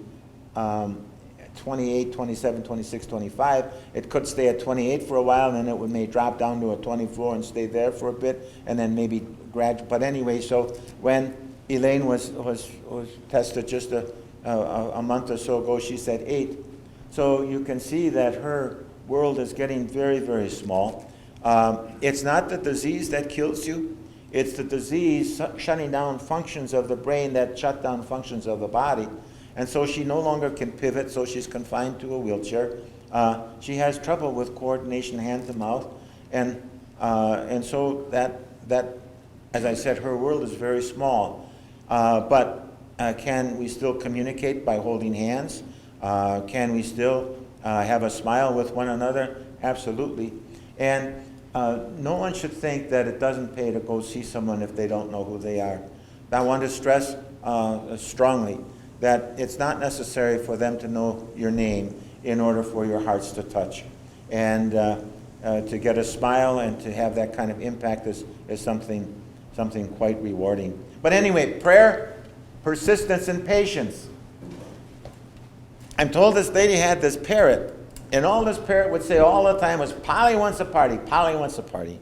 28, 27, 26, 25. It could stay at 28 for a while, and then it may drop down to a 24 and stay there for a bit, and then maybe graduate. But anyway, so when Elaine was tested just a month or so ago, she said 8. So you can see that her world is getting very, very small. It's not the disease that kills you. It's the disease shutting down functions of the brain that shut down functions of the body. And so she no longer can pivot, so she's confined to a wheelchair. She has trouble with coordination hand to mouth. And so that, as I said, her world is very small. But can we still communicate by holding hands? Can we still have a smile with one another? Absolutely. And no one should think that it doesn't pay to go see someone if they don't know who they are. I want to stress strongly that it's not necessary for them to know your name in order for your hearts to touch. And to get a smile and to have that kind of impact is something quite rewarding. But anyway, prayer, persistence, and patience. I'm told this lady had this parrot, and all this parrot would say all the time was, Polly wants a party, Polly wants a party.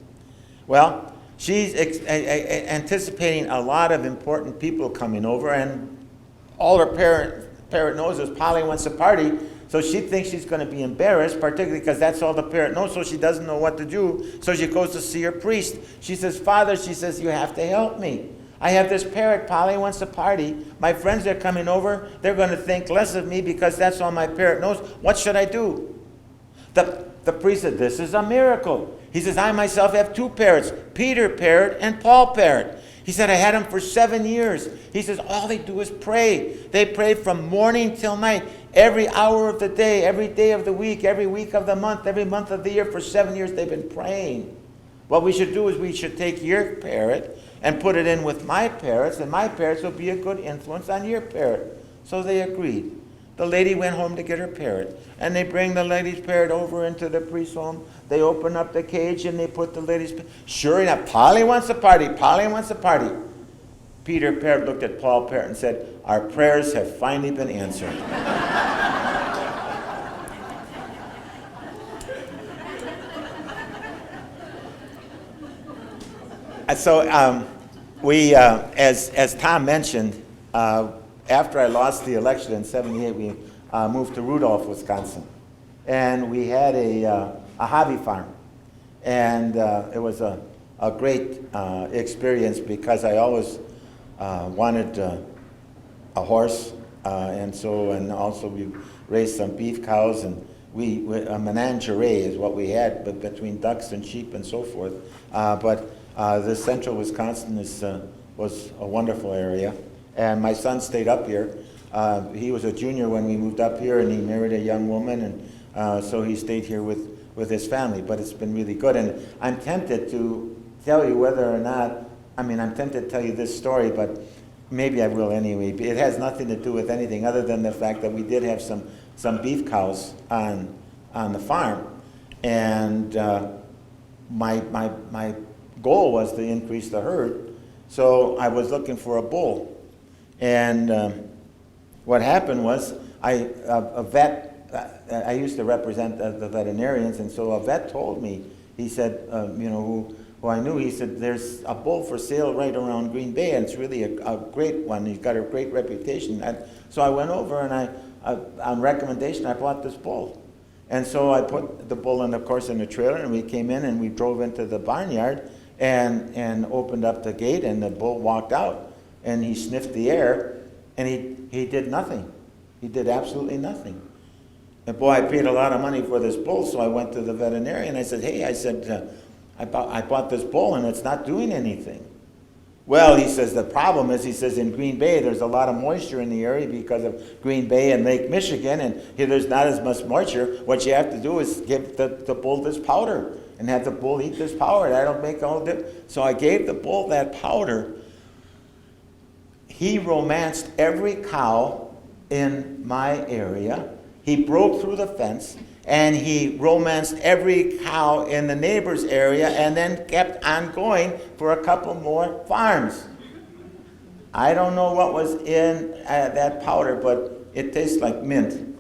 Well, She's anticipating a lot of important people coming over, and all her parent knows is Polly wants to party, so she thinks she's going to be embarrassed, particularly because that's all the parent knows, so she doesn't know what to do, so she goes to see her priest. She says, Father, she says, you have to help me. I have this parrot, Polly wants to party. My friends are coming over. They're going to think less of me because that's all my parrot knows. What should I do? The priest said, this is a miracle. He says, I myself have 2 parrots, Peter parrot and Paul parrot. He said, I had them for 7 years. He says, all they do is pray. They pray from morning till night, every hour of the day, every day of the week, every week of the month, every month of the year. For 7 years they've been praying. What we should do is we should take your parrot and put it in with my parrots, and my parrots will be a good influence on your parrot. So they agreed. The lady went home to get her parrot, and they bring the lady's parrot over into the priest's home. They open up the cage and they put the lady's parrot. Sure enough, Polly wants to party. Polly wants to party. Peter parrot looked at Paul parrot and said, our prayers have finally been answered. So as Tom mentioned, after I lost the election in '78, we moved to Rudolph, Wisconsin, and we had a hobby farm, and it was a great experience because I always wanted a horse, and also we raised some beef cows, and a menagerie is what we had, but between ducks and sheep and so forth. But this central Wisconsin was a wonderful area. And my son stayed up here. He was a junior when we moved up here, and he married a young woman, and so he stayed here with his family. But it's been really good. And I'm tempted to tell you whether or not, I'm tempted to tell you this story, but maybe I will anyway. It has nothing to do with anything other than the fact that we did have some beef cows on the farm. And my goal was to increase the herd. So I was looking for a bull. And what happened was, a vet, I used to represent the veterinarians, and so a vet told me, he said, who I knew, he said, there's a bull for sale right around Green Bay, and it's really a great one. He's got a great reputation. So I went over, and on recommendation, I bought this bull. And so I put the bull, in the trailer, and we came in, and we drove into the barnyard, and opened up the gate, and the bull walked out. And he sniffed the air, and he did nothing. He did absolutely nothing. And boy, I paid a lot of money for this bull, so I went to the veterinarian. I said, hey, I bought this bull, and it's not doing anything. Well, he says, the problem is, he says, in Green Bay, there's a lot of moisture in the area because of Green Bay and Lake Michigan, and here there's not as much moisture. What you have to do is give the bull this powder and have the bull eat this powder. That'll make a whole difference. So I gave the bull that powder. He romanced every cow in my area. He broke through the fence, and he romanced every cow in the neighbor's area, and then kept on going for a couple more farms. I don't know what was in that powder, but it tastes like mint.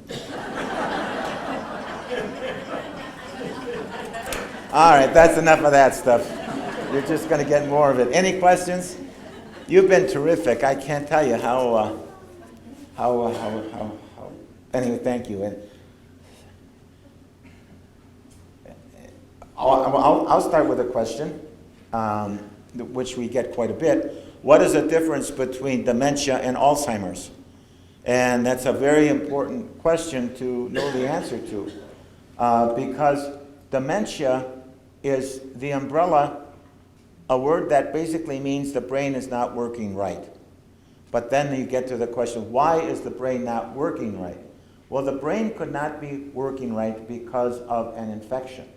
All right, that's enough of that stuff. You're just going to get more of it. Any questions? You've been terrific. I can't tell you how anyway, thank you. And I'll start with a question, which we get quite a bit. What is the difference between dementia and Alzheimer's? And that's a very important question to know the answer to, because dementia is the umbrella, a word that basically means the brain is not working right. But then you get to the question, why is the brain not working right? Well, the brain could not be working right because of an infection.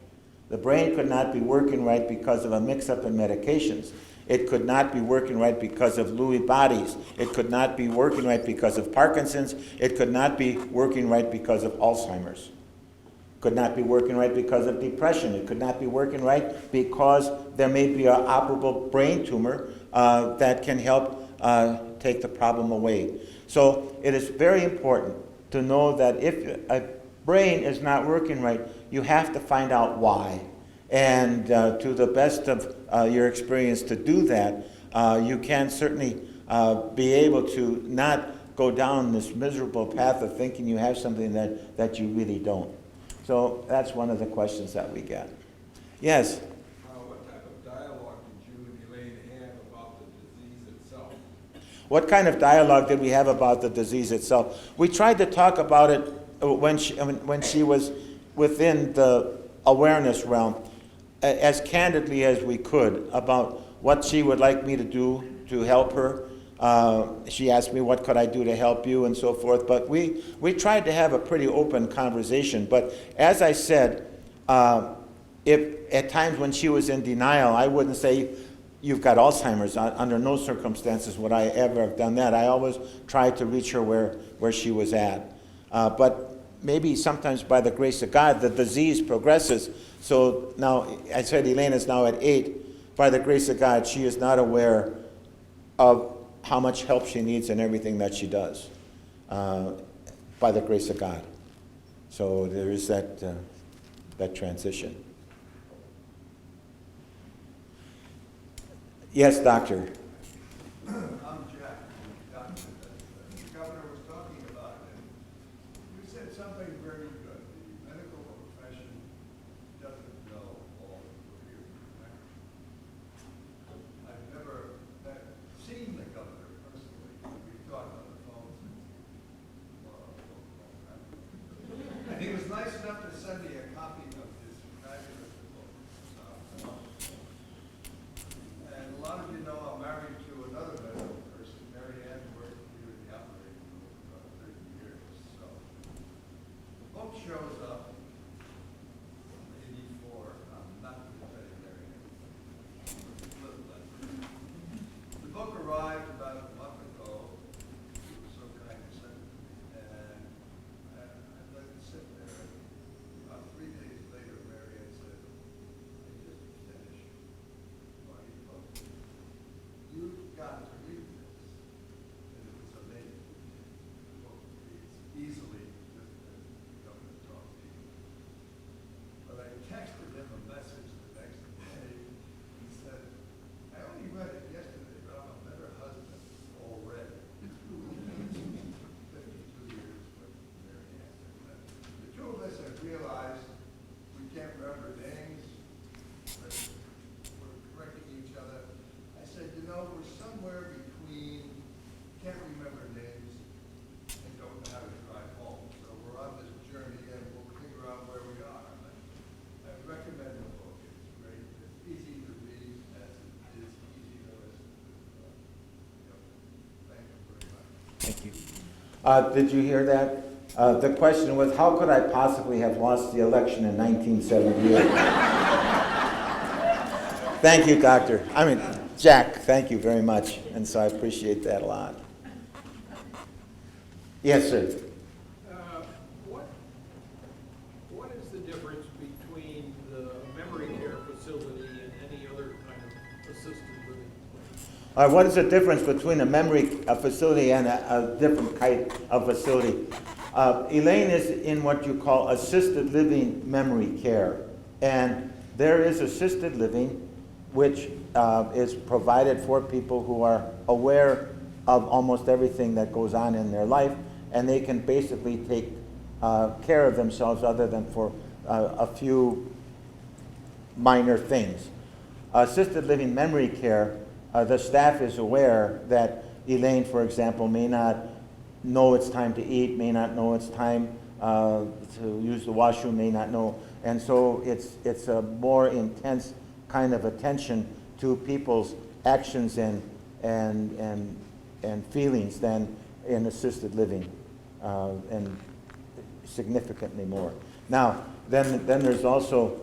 The brain could not be working right because of a mix-up in medications. It could not be working right because of Lewy bodies. It could not be working right because of Parkinson's. It could not be working right because of Alzheimer's. Could not be working right because of depression. It could not be working right because there may be an operable brain tumor that can help take the problem away. So it is very important to know that if a brain is not working right, you have to find out why. And to the best of your experience to do that, you can certainly be able to not go down this miserable path of thinking you have something that you really don't. So that's one of the questions that we get. Yes? What type of dialogue did you and Elaine have about the disease itself? What kind of dialogue did we have about the disease itself? We tried to talk about it when she was within the awareness realm, as candidly as we could, about what she would like me to do to help her. She asked me, what could I do to help you, and so forth. But we tried to have a pretty open conversation. But as I said, if at times when she was in denial, I wouldn't say, you've got Alzheimer's. Under no circumstances would I ever have done that. I always tried to reach her where she was at. But maybe sometimes by the grace of God, the disease progresses. So now, I said Elaine is now at 8. By the grace of God, she is not aware of how much help she needs in everything that she does, by the grace of God. So there is that transition. Yes, doctor. I'm Jack, doctor that the governor was talking about, and you said something very good. The medical profession doesn't know all the computer. I've never seen the governor personally. We've talked on the phone since and he was nice enough to send me a copy of his fabulous book. And a lot of you know I'm married to another medical person. Mary Ann worked here in the operating room for about 30 years. So the book shows up in 84. I'm not going to tell you Mary Ann. The book arrived about a month ago. She was so kind to send it to me. And I let it sit there. About 3 days later, Mary Ann said, I just finished my book. You've got to read this. And it was amazing. The book reads easily, just as the governor taught me. But I texted him a message the next day and said, I only read it yesterday, but I'm a better husband already. 52 years with Mary Ann. The two of us have realized we can't remember names, but we're correcting each other. I said, you know, we're somewhere between can't remember names and don't know how to drive home. So we're on this journey and we'll figure out where we are. I recommend the book. It's great. It's easy to read as it is easy to listen to. Thank you very much. Thank you. Did you hear that? The question was, how could I possibly have lost the election in 1978? Thank you, Doctor. Jack, thank you very much. And so I appreciate that a lot. Yes, sir. What is the difference between the memory care facility and any other kind of assisted living place? What is the difference between a memory facility and a different kind of facility? Elaine is in what you call assisted living memory care. And there is assisted living which is provided for people who are aware of almost everything that goes on in their life, and they can basically take care of themselves other than for a few minor things. Assisted living memory care, the staff is aware that Elaine, for example, may not know it's time to eat, may not know it's time to use the washroom, may not know. And so it's a more intense kind of attention to people's actions and feelings than in assisted living, and significantly more. Now, then there's also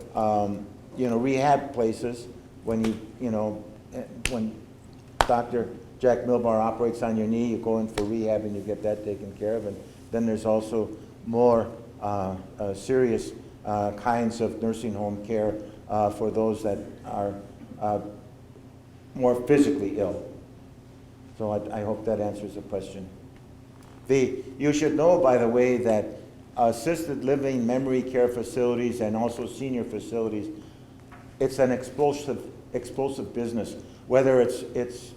rehab places. When when Dr. Jack Milbar operates on your knee, you go in for rehab and you get that taken care of. And then there's also more serious kinds of nursing home care for those that are more physically ill. So I hope that answers the question. You should know, by the way, that assisted living memory care facilities and also senior facilities it's an explosive business. Whether it's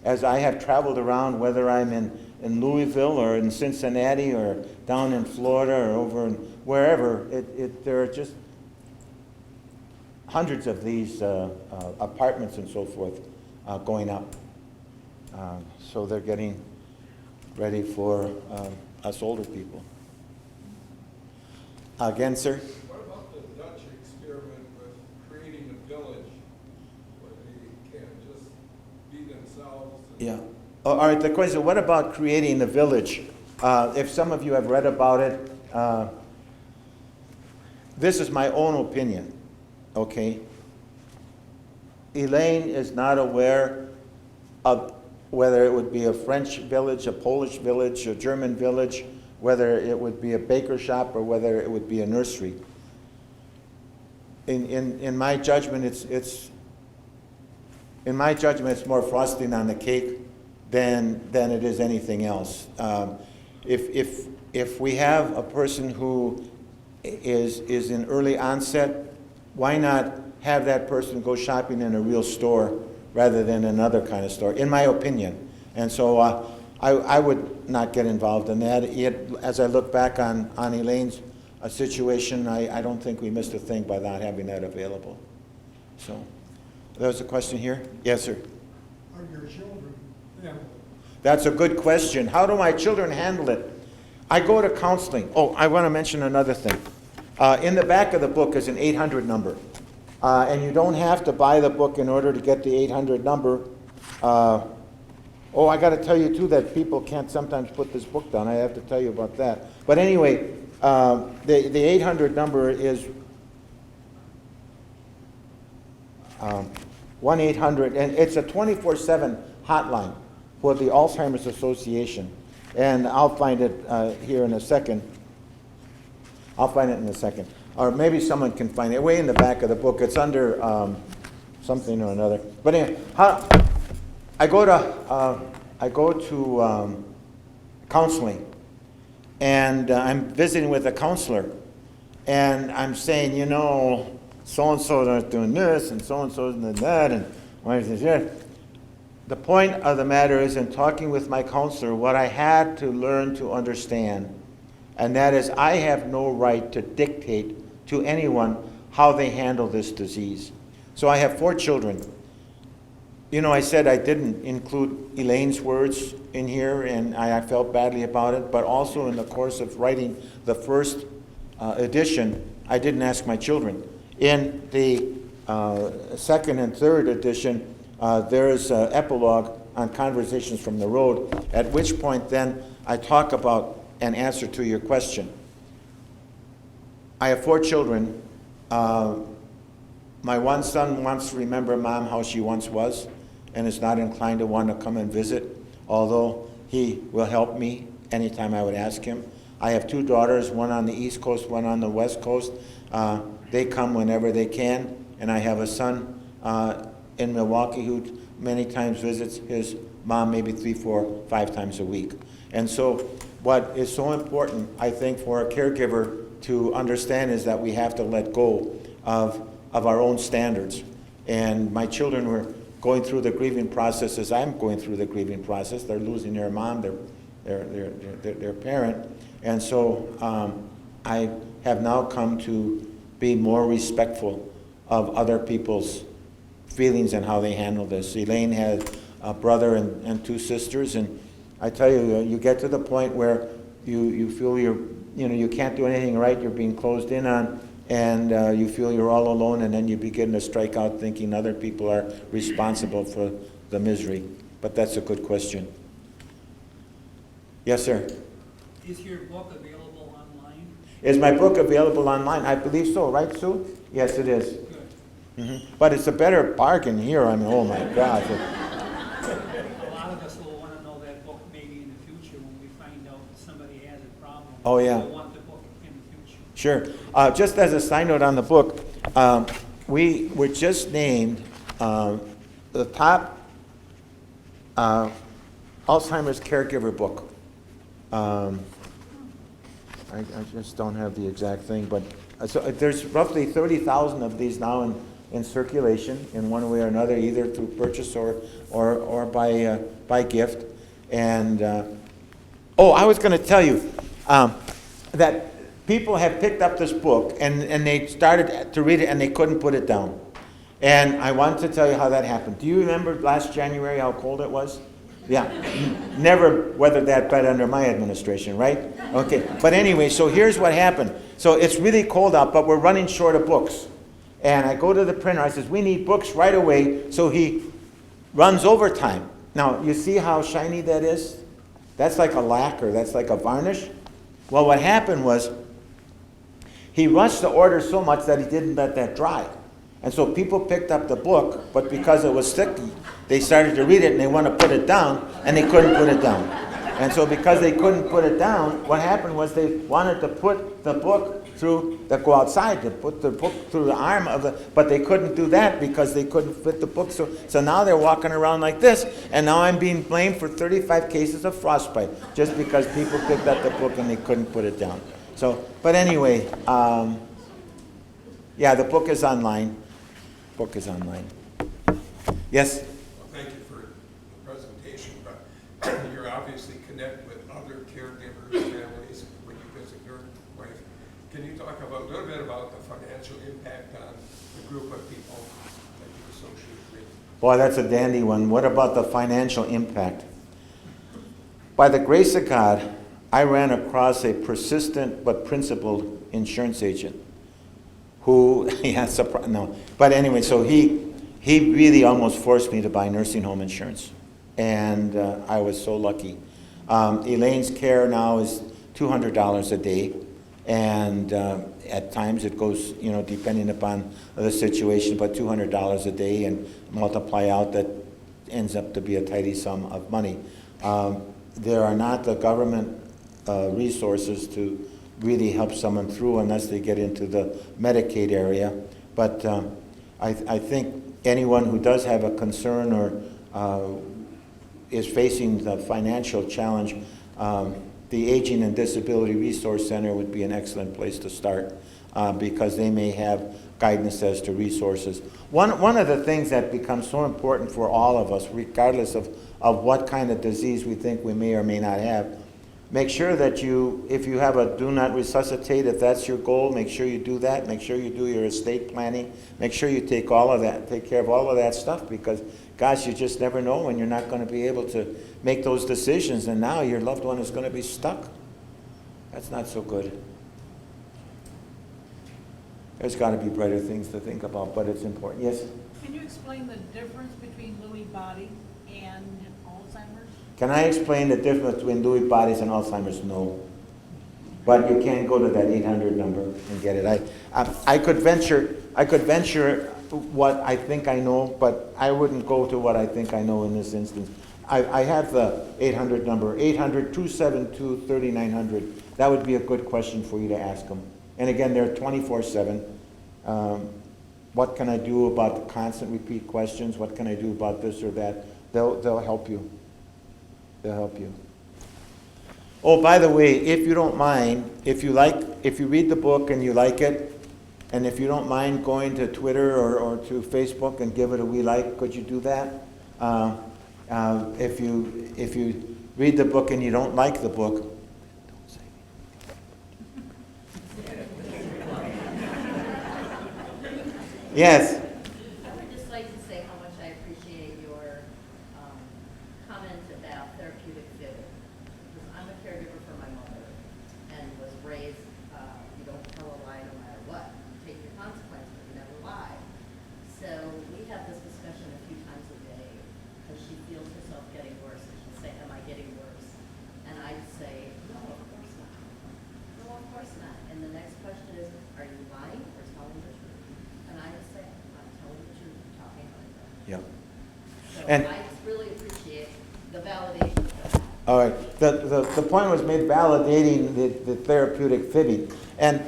as I have traveled around, whether I'm in Louisville or in Cincinnati or down in Florida or over in wherever, there are just hundreds of these apartments and so forth going up. So they're getting ready for us older people. Again, sir? What about the Dutch experiment with creating a village where they can just be themselves? Yeah. All right, the question, what about creating a village? If some of you have read about it, this is my own opinion, okay? Elaine is not aware of whether it would be a French village, a Polish village, a German village, whether it would be a baker shop or whether it would be a nursery. In my judgment, it's more frosting on the cake than it is anything else. If we have a person who is in early onset, why not have that person go shopping in a real store rather than another kind of store, in my opinion. And so I would not get involved in that. Yet, as I look back on Elaine's situation, I don't think we missed a thing by not having that available. So, there's a question here? Yes, sir. How do your children handle it? That's a good question. How do my children handle it? I go to counseling. Oh, I want to mention another thing. In the back of the book is an 800 number. And you don't have to buy the book in order to get the 800 number. Oh, I got to tell you, too, that people can't sometimes put this book down. I have to tell you about that. But anyway, the 800 number is 1-800, and it's a 24/7 hotline for the Alzheimer's Association. And I'll find it here in a second. I'll find it in a second. Or maybe someone can find it way in the back of the book. It's under something or another. But anyway, I go to counseling, and I'm visiting with a counselor, and I'm saying, you know, so-and-so is doing this, and so-and-so is doing that, and why is this? The point of the matter is, in talking with my counselor, what I had to learn to understand, and that is I have no right to dictate to anyone how they handle this disease. So I have 4 children. You know, I said I didn't include Elaine's words in here, and I felt badly about it, but also in the course of writing the first edition, I didn't ask my children. In the second and third edition, there is an epilogue on Conversations from the Road, at which point then I talk about an answer to your question. I have 4 children. My one son wants to remember Mom how she once was, and is not inclined to want to come and visit, although he will help me anytime I would ask him. I have 2 daughters, one on the East Coast, one on the West Coast. They come whenever they can, and I have a son in Milwaukee who many times visits his mom maybe 3, 4, 5 times a week. And so what is so important, I think, for a caregiver to understand is that we have to let go of our own standards. And my children were going through the grieving process as I'm going through the grieving process. They're losing their mom, their parent. And so I have now come to be more respectful of other people's feelings and how they handle this. Elaine had a brother and 2 sisters, and I tell you, you get to the point where you feel you can't do anything right, you're being closed in on, and you feel you're all alone, and then you begin to strike out thinking other people are responsible for the misery. But that's a good question. Yes, sir? Is your book available online? Is my book available online? I believe so, right, Sue? Yes, it is. Good. Mm-hmm. But it's a better bargain here. I mean, oh my God. A lot of us will want to know that book maybe in the future when we find out that somebody has a problem. Oh, yeah. We'll want the book in the future. Sure. Just as a side note on the book, we were just named the top Alzheimer's caregiver book. I just don't have the exact thing, but so there's roughly 30,000 of these now in circulation in one way or another, either through purchase or by gift. And I was going to tell you that people have picked up this book and they started to read it and they couldn't put it down. And I want to tell you how that happened. Do you remember last January how cold it was? Yeah, never weathered that bad under my administration, right? Okay, but anyway, so here's what happened. So it's really cold out, but we're running short of books. And I go to the printer, I says, we need books right away, so he runs overtime. Now, you see how shiny that is? That's like a lacquer, that's like a varnish. Well, what happened was, he rushed the order so much that he didn't let that dry. And so people picked up the book, but because it was sticky, they started to read it and they want to put it down, and they couldn't put it down. And so because they couldn't put it down, what happened was they wanted to put the book go outside, to put the book through the arm of the, but they couldn't do that because they couldn't fit the book. So now they're walking around like this, and now I'm being blamed for 35 cases of frostbite, just because people picked up the book and they couldn't put it down. So, but anyway, yeah, the book is online. Book is online. Yes? Well, thank you for the presentation, but you're obviously connected with other caregivers, families, when you visit your wife. Can you talk a little bit about the financial impact on the group of people that you associate with? Boy, that's a dandy one. What about the financial impact? By the grace of God, I ran across a persistent but principled insurance agent who, no. But anyway, so he really almost forced me to buy nursing home insurance. And I was so lucky. Elaine's care now is $200 a day. And at times it goes, depending upon the situation, but $200 a day and multiply out, that ends up to be a tidy sum of money. There are not the government resources to really help someone through unless they get into the Medicaid area. But I think anyone who does have a concern or is facing the financial challenge, the Aging and Disability Resource Center would be an excellent place to start because they may have guidance as to resources. One of the things that becomes so important for all of us, regardless of what kind of disease we think we may or may not have, make sure that if you have a do not resuscitate, if that's your goal, make sure you do that. Make sure you do your estate planning. Make sure you take care of all of that stuff, because gosh, you just never know when you're not going to be able to make those decisions, and now your loved one is going to be stuck. That's not so good. There's got to be brighter things to think about, but it's important. Yes? Can you explain the difference between Lewy body and Alzheimer's? Can I explain the difference between Lewy bodies and Alzheimer's? No. But you can go to that 800 number and get it. I could venture what I think I know, but I wouldn't go to what I think I know in this instance. I have the 800 number, 800-272-3900. That would be a good question for you to ask them. And again, they're 24/7. What can I do about the constant repeat questions? What can I do about this or that? They'll help you. They'll help you. Oh, by the way, if you don't mind, if you read the book and you like it, and if you don't mind going to Twitter or to Facebook and give it a we like, could you do that? If you read the book and you don't like the book, don't say it. Yes. I would just like to say how much I appreciate your comment about therapeutic giving. Because I'm a caregiver for my mother and was raised, you don't tell a lie no matter what. You take your consequences, but you never lie. So we have this discussion a few times a day because she feels herself getting worse. And she'll say, am I getting worse? And I say, no, of course not. No, of course not. And the next question is, are you lying or telling the truth? And I just say, I'm telling the truth, talking like that. Yeah. So And- I just really appreciate the validation of that. All right. The point was made validating the therapeutic fibbing. And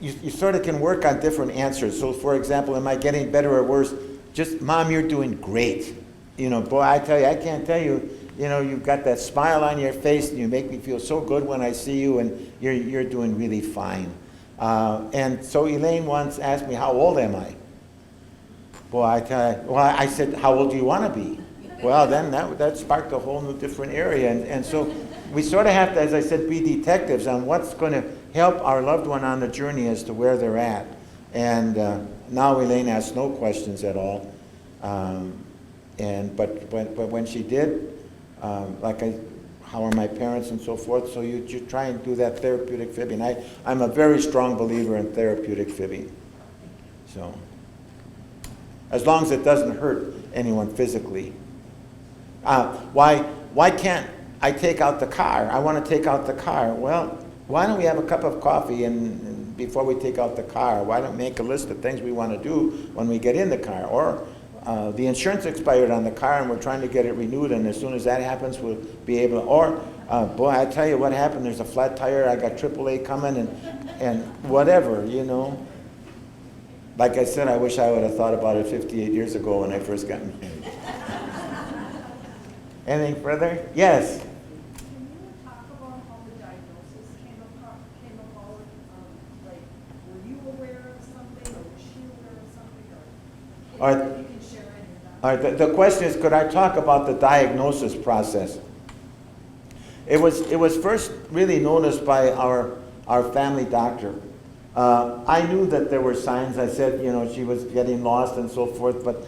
you sort of can work on different answers. So, for example, am I getting better or worse? Just, Mom, you're doing great. Boy, I tell you, I can't tell you, you've got that smile on your face and you make me feel so good when I see you, and you're doing really fine. And so Elaine once asked me, how old am I? Well, I said, how old do you want to be? Well, then that sparked a whole new different area. And so we sort of have to, as I said, be detectives on what's going to help our loved one on the journey as to where they're at. And now Elaine asks no questions at all. But when she did, how are my parents and so forth, so you try and do that therapeutic fibbing. I'm a very strong believer in therapeutic fibbing. So, as long as it doesn't hurt anyone physically. Why can't I take out the car? I want to take out the car. Well, why don't we have a cup of coffee and before we take out the car? Why don't we make a list of things we want to do when we get in the car? Or the insurance expired on the car and we're trying to get it renewed, and as soon as that happens, we'll be able to, or boy, I tell you what happened, there's a flat tire, I got AAA coming, and whatever, you know. Like I said, I wish I would have thought about it 58 years ago when I first got married. Anything further? Yes? Can you talk about how the diagnosis came about? Like, were you aware of something, or was she aware of something, or All right. you can share any of that? All right, the question is, could I talk about the diagnosis process? It was first really noticed by our family doctor. I knew that there were signs. I said, you know, she was getting lost and so forth, but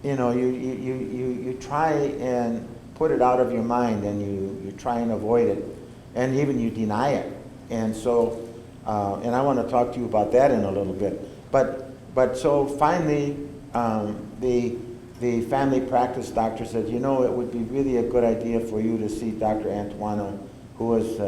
you know, you try and put it out of your mind, and you try and avoid it, and even you deny it. And so, and I want to talk to you about that in a little bit. But so finally, the family practice doctor said, you know, it would be really a good idea for you to see Dr. Antuano, who was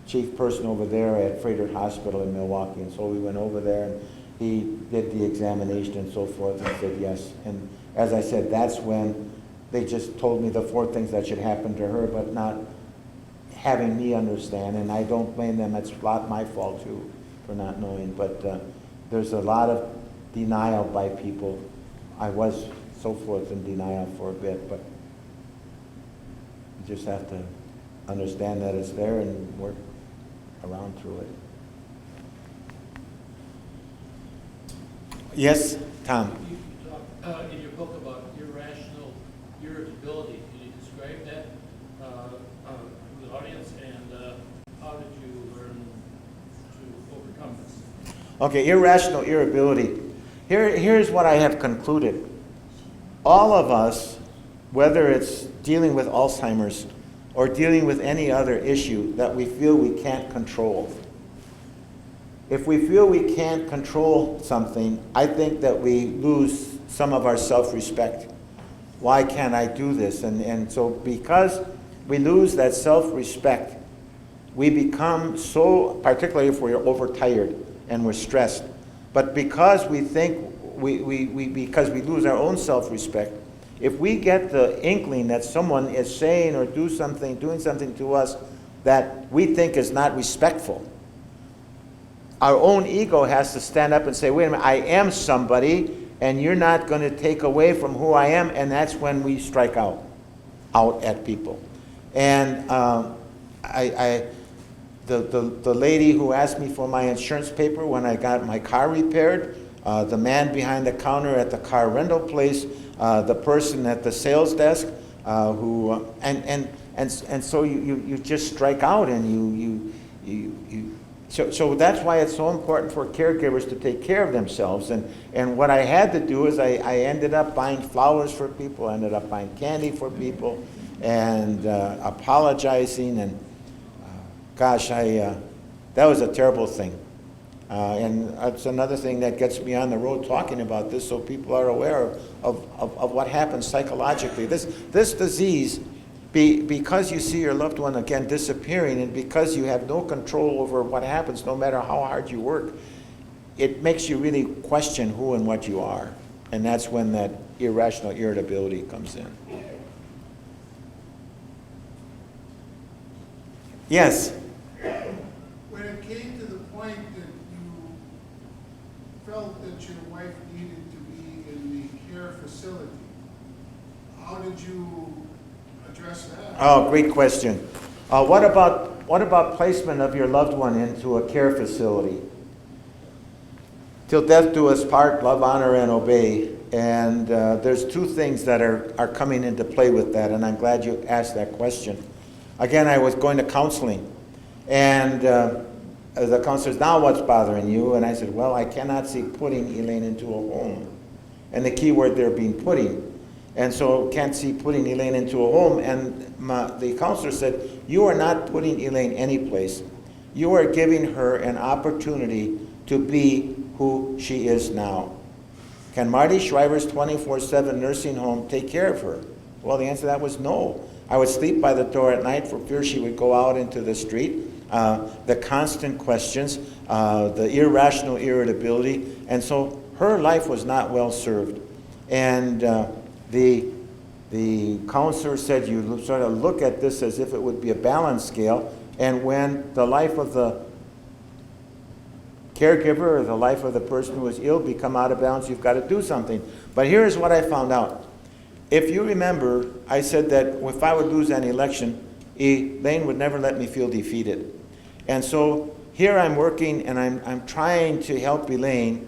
chief person over there at Freighter Hospital in Milwaukee. And so we went over there, and he did the examination and so forth, and said yes. And as I said, that's when they just told me the 4 things that should happen to her, but not having me understand. And I don't blame them. It's a lot my fault too for not knowing. But there's a lot of denial by people. I was so forth in denial for a bit, but you just have to understand that it's there and work around through it. Yes, Tom? You talk in your book about irrational irritability. Can you describe that to the audience, and how did you learn to overcome this? Okay, irrational irritability. Here's what I have concluded. All of us, whether it's dealing with Alzheimer's or dealing with any other issue that we feel we can't control, if we feel we can't control something, I think that we lose some of our self-respect. Why can't I do this? And so because we lose that self-respect, we become so, particularly if we're overtired and we're stressed, but because we think, because we lose our own self-respect, if we get the inkling that someone is saying or doing something to us that we think is not respectful, our own ego has to stand up and say, wait a minute, I am somebody, and you're not going to take away from who I am, and that's when we strike out at people. And the lady who asked me for my insurance paper when I got my car repaired, the man behind the counter at the car rental place, the person at the sales desk, and so you just strike out, and So that's why it's so important for caregivers to take care of themselves. And what I had to do is I ended up buying flowers for people, I ended up buying candy for people, and apologizing. And gosh, that was a terrible thing. And that's another thing that gets me on the road talking about this, so people are aware of what happens psychologically. This disease, because you see your loved one again disappearing, and because you have no control over what happens, no matter how hard you work, it makes you really question who and what you are. And that's when that irrational irritability comes in. Yes? When it came to the point that you felt that your wife needed to be in the care facility, how did you address that? Oh, great question. What about what about placement of your loved one into a care facility? Till death do us part, love, honor, and obey. And there's two things that are coming into play with that, and I'm glad you asked that question. Again, I was going to counseling, and the counselor said, now what's bothering you? And I said, well, I cannot see putting Elaine into a home. And the key word there being putting. And so can't see putting Elaine into a home. And the counselor said, you are not putting Elaine anyplace. You are giving her an opportunity to be who she is now. Can Marty Schreiber's 24/7 nursing home take care of her? Well, the answer to that was no. I would sleep by the door at night for fear she would go out into the street. The constant questions, the irrational irritability, and so her life was not well served. And the counselor said you sort of look at this as if it would be a balance scale, and when the life of the caregiver or the life of the person who is ill become out of balance, you've got to do something. But here's what I found out. If you remember, I said that if I would lose an election, Elaine would never let me feel defeated. And so here I'm working and I'm trying to help Elaine,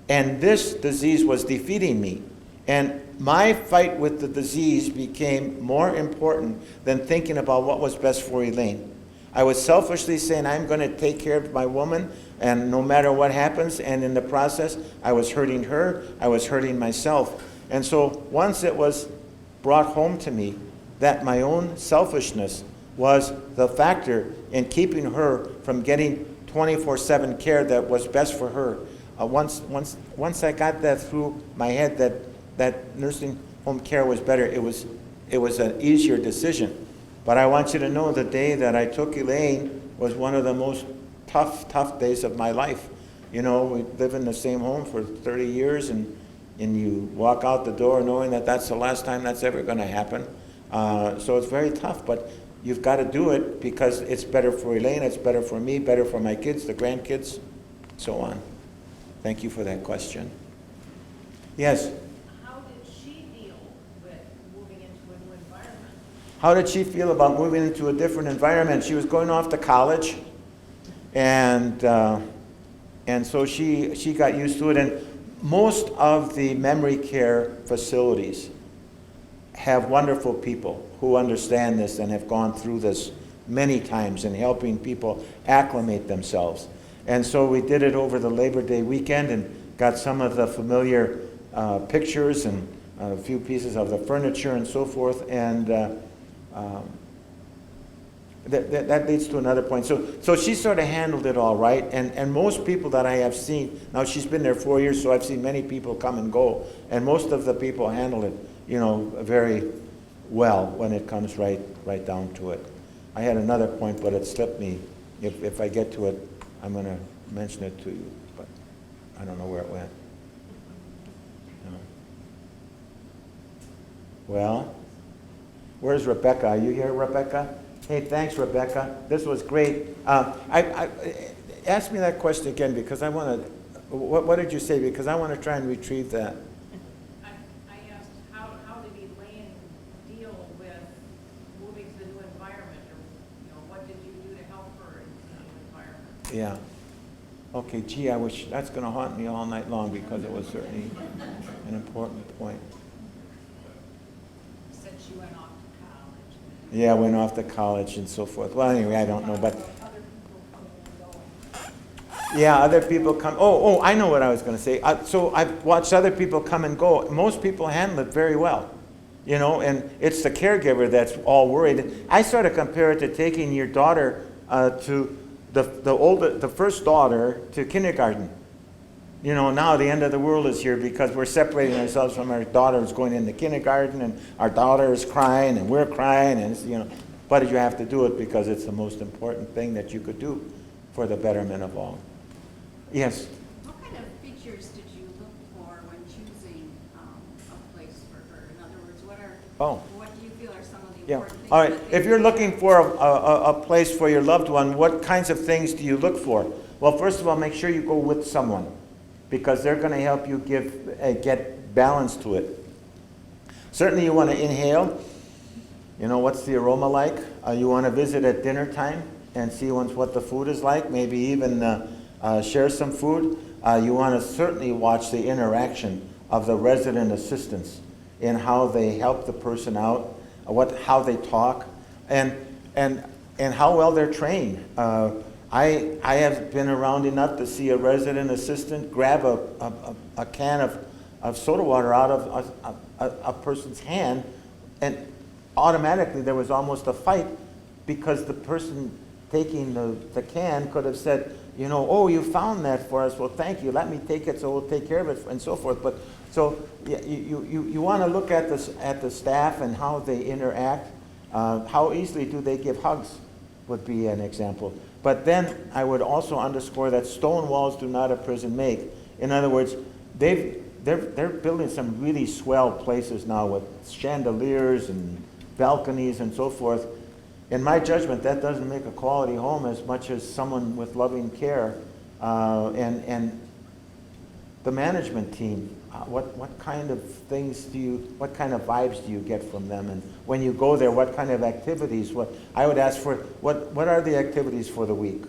and this disease was defeating me. And my fight with the disease became more important than thinking about what was best for Elaine. I was selfishly saying, I'm going to take care of my woman, and no matter what happens, and in the process, I was hurting her, I was hurting myself. And so once it was brought home to me that my own selfishness was the factor in keeping her from getting 24/7 care that was best for her, once I got that through my head that nursing home care was better, it was an easier decision. But I want you to know the day that I took Elaine was one of the most tough days of my life. You know, we live in the same home for 30 years, and you walk out the door knowing that that's the last time that's ever going to happen. So it's very tough, but you've got to do it because it's better for Elaine, it's better for me, better for my kids, the grandkids, so on. Thank you for that question. Yes? How did she deal with moving into a new environment? How did she feel about moving into a different environment? She was going off to college, and so she got used to it. And most of the memory care facilities have wonderful people who understand this and have gone through this many times in helping people acclimate themselves. And so we did it over the Labor Day weekend and got some of the familiar pictures and a few pieces of the furniture and so forth. And that leads to another point. So she sort of handled it all right. And most people that I have seen, now she's been there 4 years, so I've seen many people come and go. And most of the people handle it, you know, very well when it comes right down to it. I had another point, but it slipped me. If I get to it, I'm going to mention it to you, but I don't know where it went. No. Well, where's Rebecca? Are you here, Rebecca? Hey, thanks, Rebecca. This was great. Ask me that question again because I want to. What did you say? Because I want to try and retrieve that. I asked, how did Elaine deal with moving to the new environment, or what did you do to help her in the new environment? Yeah. Okay, gee, I wish that's going to haunt me all night long because it was certainly an important point. You said she went off to college. Yeah, went off to college and so forth. Well, anyway, I don't know, but yeah, other people come. Oh, I know what I was going to say. So I've watched other people come and go. Most people handle it very well, you know, and it's the caregiver that's all worried. I sort of compare it to taking your daughter to the first daughter to kindergarten. You know, now the end of the world is here because we're separating ourselves from our daughter who's going into kindergarten, and our daughter is crying, and we're crying, and you know, but you have to do it because it's the most important thing that you could do for the betterment of all. Yes. What kind of features did you look for when choosing a place for her? In other words, what do you feel are some of the important things? All right. If you're looking for a place for your loved one, what kinds of things do you look for? Well, first of all, make sure you go with someone because they're going to help you get balance to it. Certainly you want to inhale. You know, what's the aroma like? You want to visit at dinner time. and see once what the food is like, maybe even share some food. You want to certainly watch the interaction of the resident assistants in how they help the person out, how they talk, and how well they're trained. I have been around enough to see a resident assistant grab a can of soda water out of a person's hand, and automatically there was almost a fight because the person taking the can could have said, you know, oh, you found that for us, well, thank you, let me take it so we'll take care of it, and so forth. But so you want to look at the staff and how they interact. How easily do they give hugs would be an example. But then I would also underscore that stone walls do not a prison make. In other words, they're building some really swell places now with chandeliers and balconies and so forth. In my judgment, that doesn't make a quality home as much as someone with loving care. And the management team, what kind of things what kind of vibes do you get from them? And when you go there, what kind of activities? I would ask for, what are the activities for the week?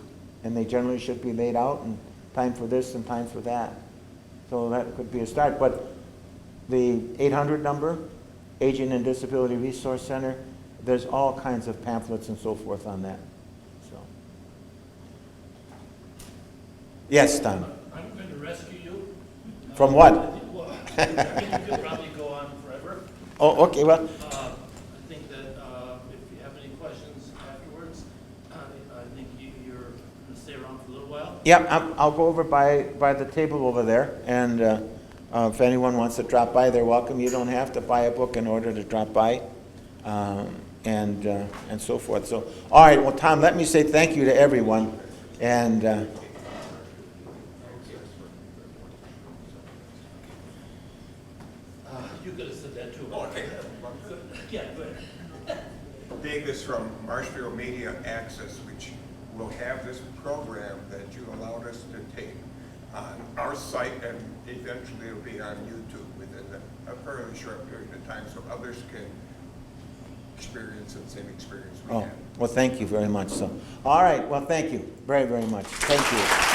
And they generally should be laid out, and time for this and time for that. So that could be a start. But the 800 number, Aging and Disability Resource Center, there's all kinds of pamphlets and so forth on that. So, yes, Tom. I'm going to rescue you. From what? Well, I think you could probably go on forever. Oh, okay, well, I think that if you have any questions afterwards, I think you're going to stay around for a little while. yeah, I'll go over by the table over there, and if anyone wants to drop by, they're welcome. You don't have to buy a book in order to drop by, and so forth. So, all right, well, Tom, let me say thank you to everyone, and You could have said that too. Okay. Yeah, go ahead. Dave is from Marshfield Media Access, which will have this program that you allowed us to take on our site, and eventually it'll be on YouTube within a fairly short period of time, so others can experience the same experience we oh, had. well, thank you very much. So, all right, well, thank you very, very much. Thank you.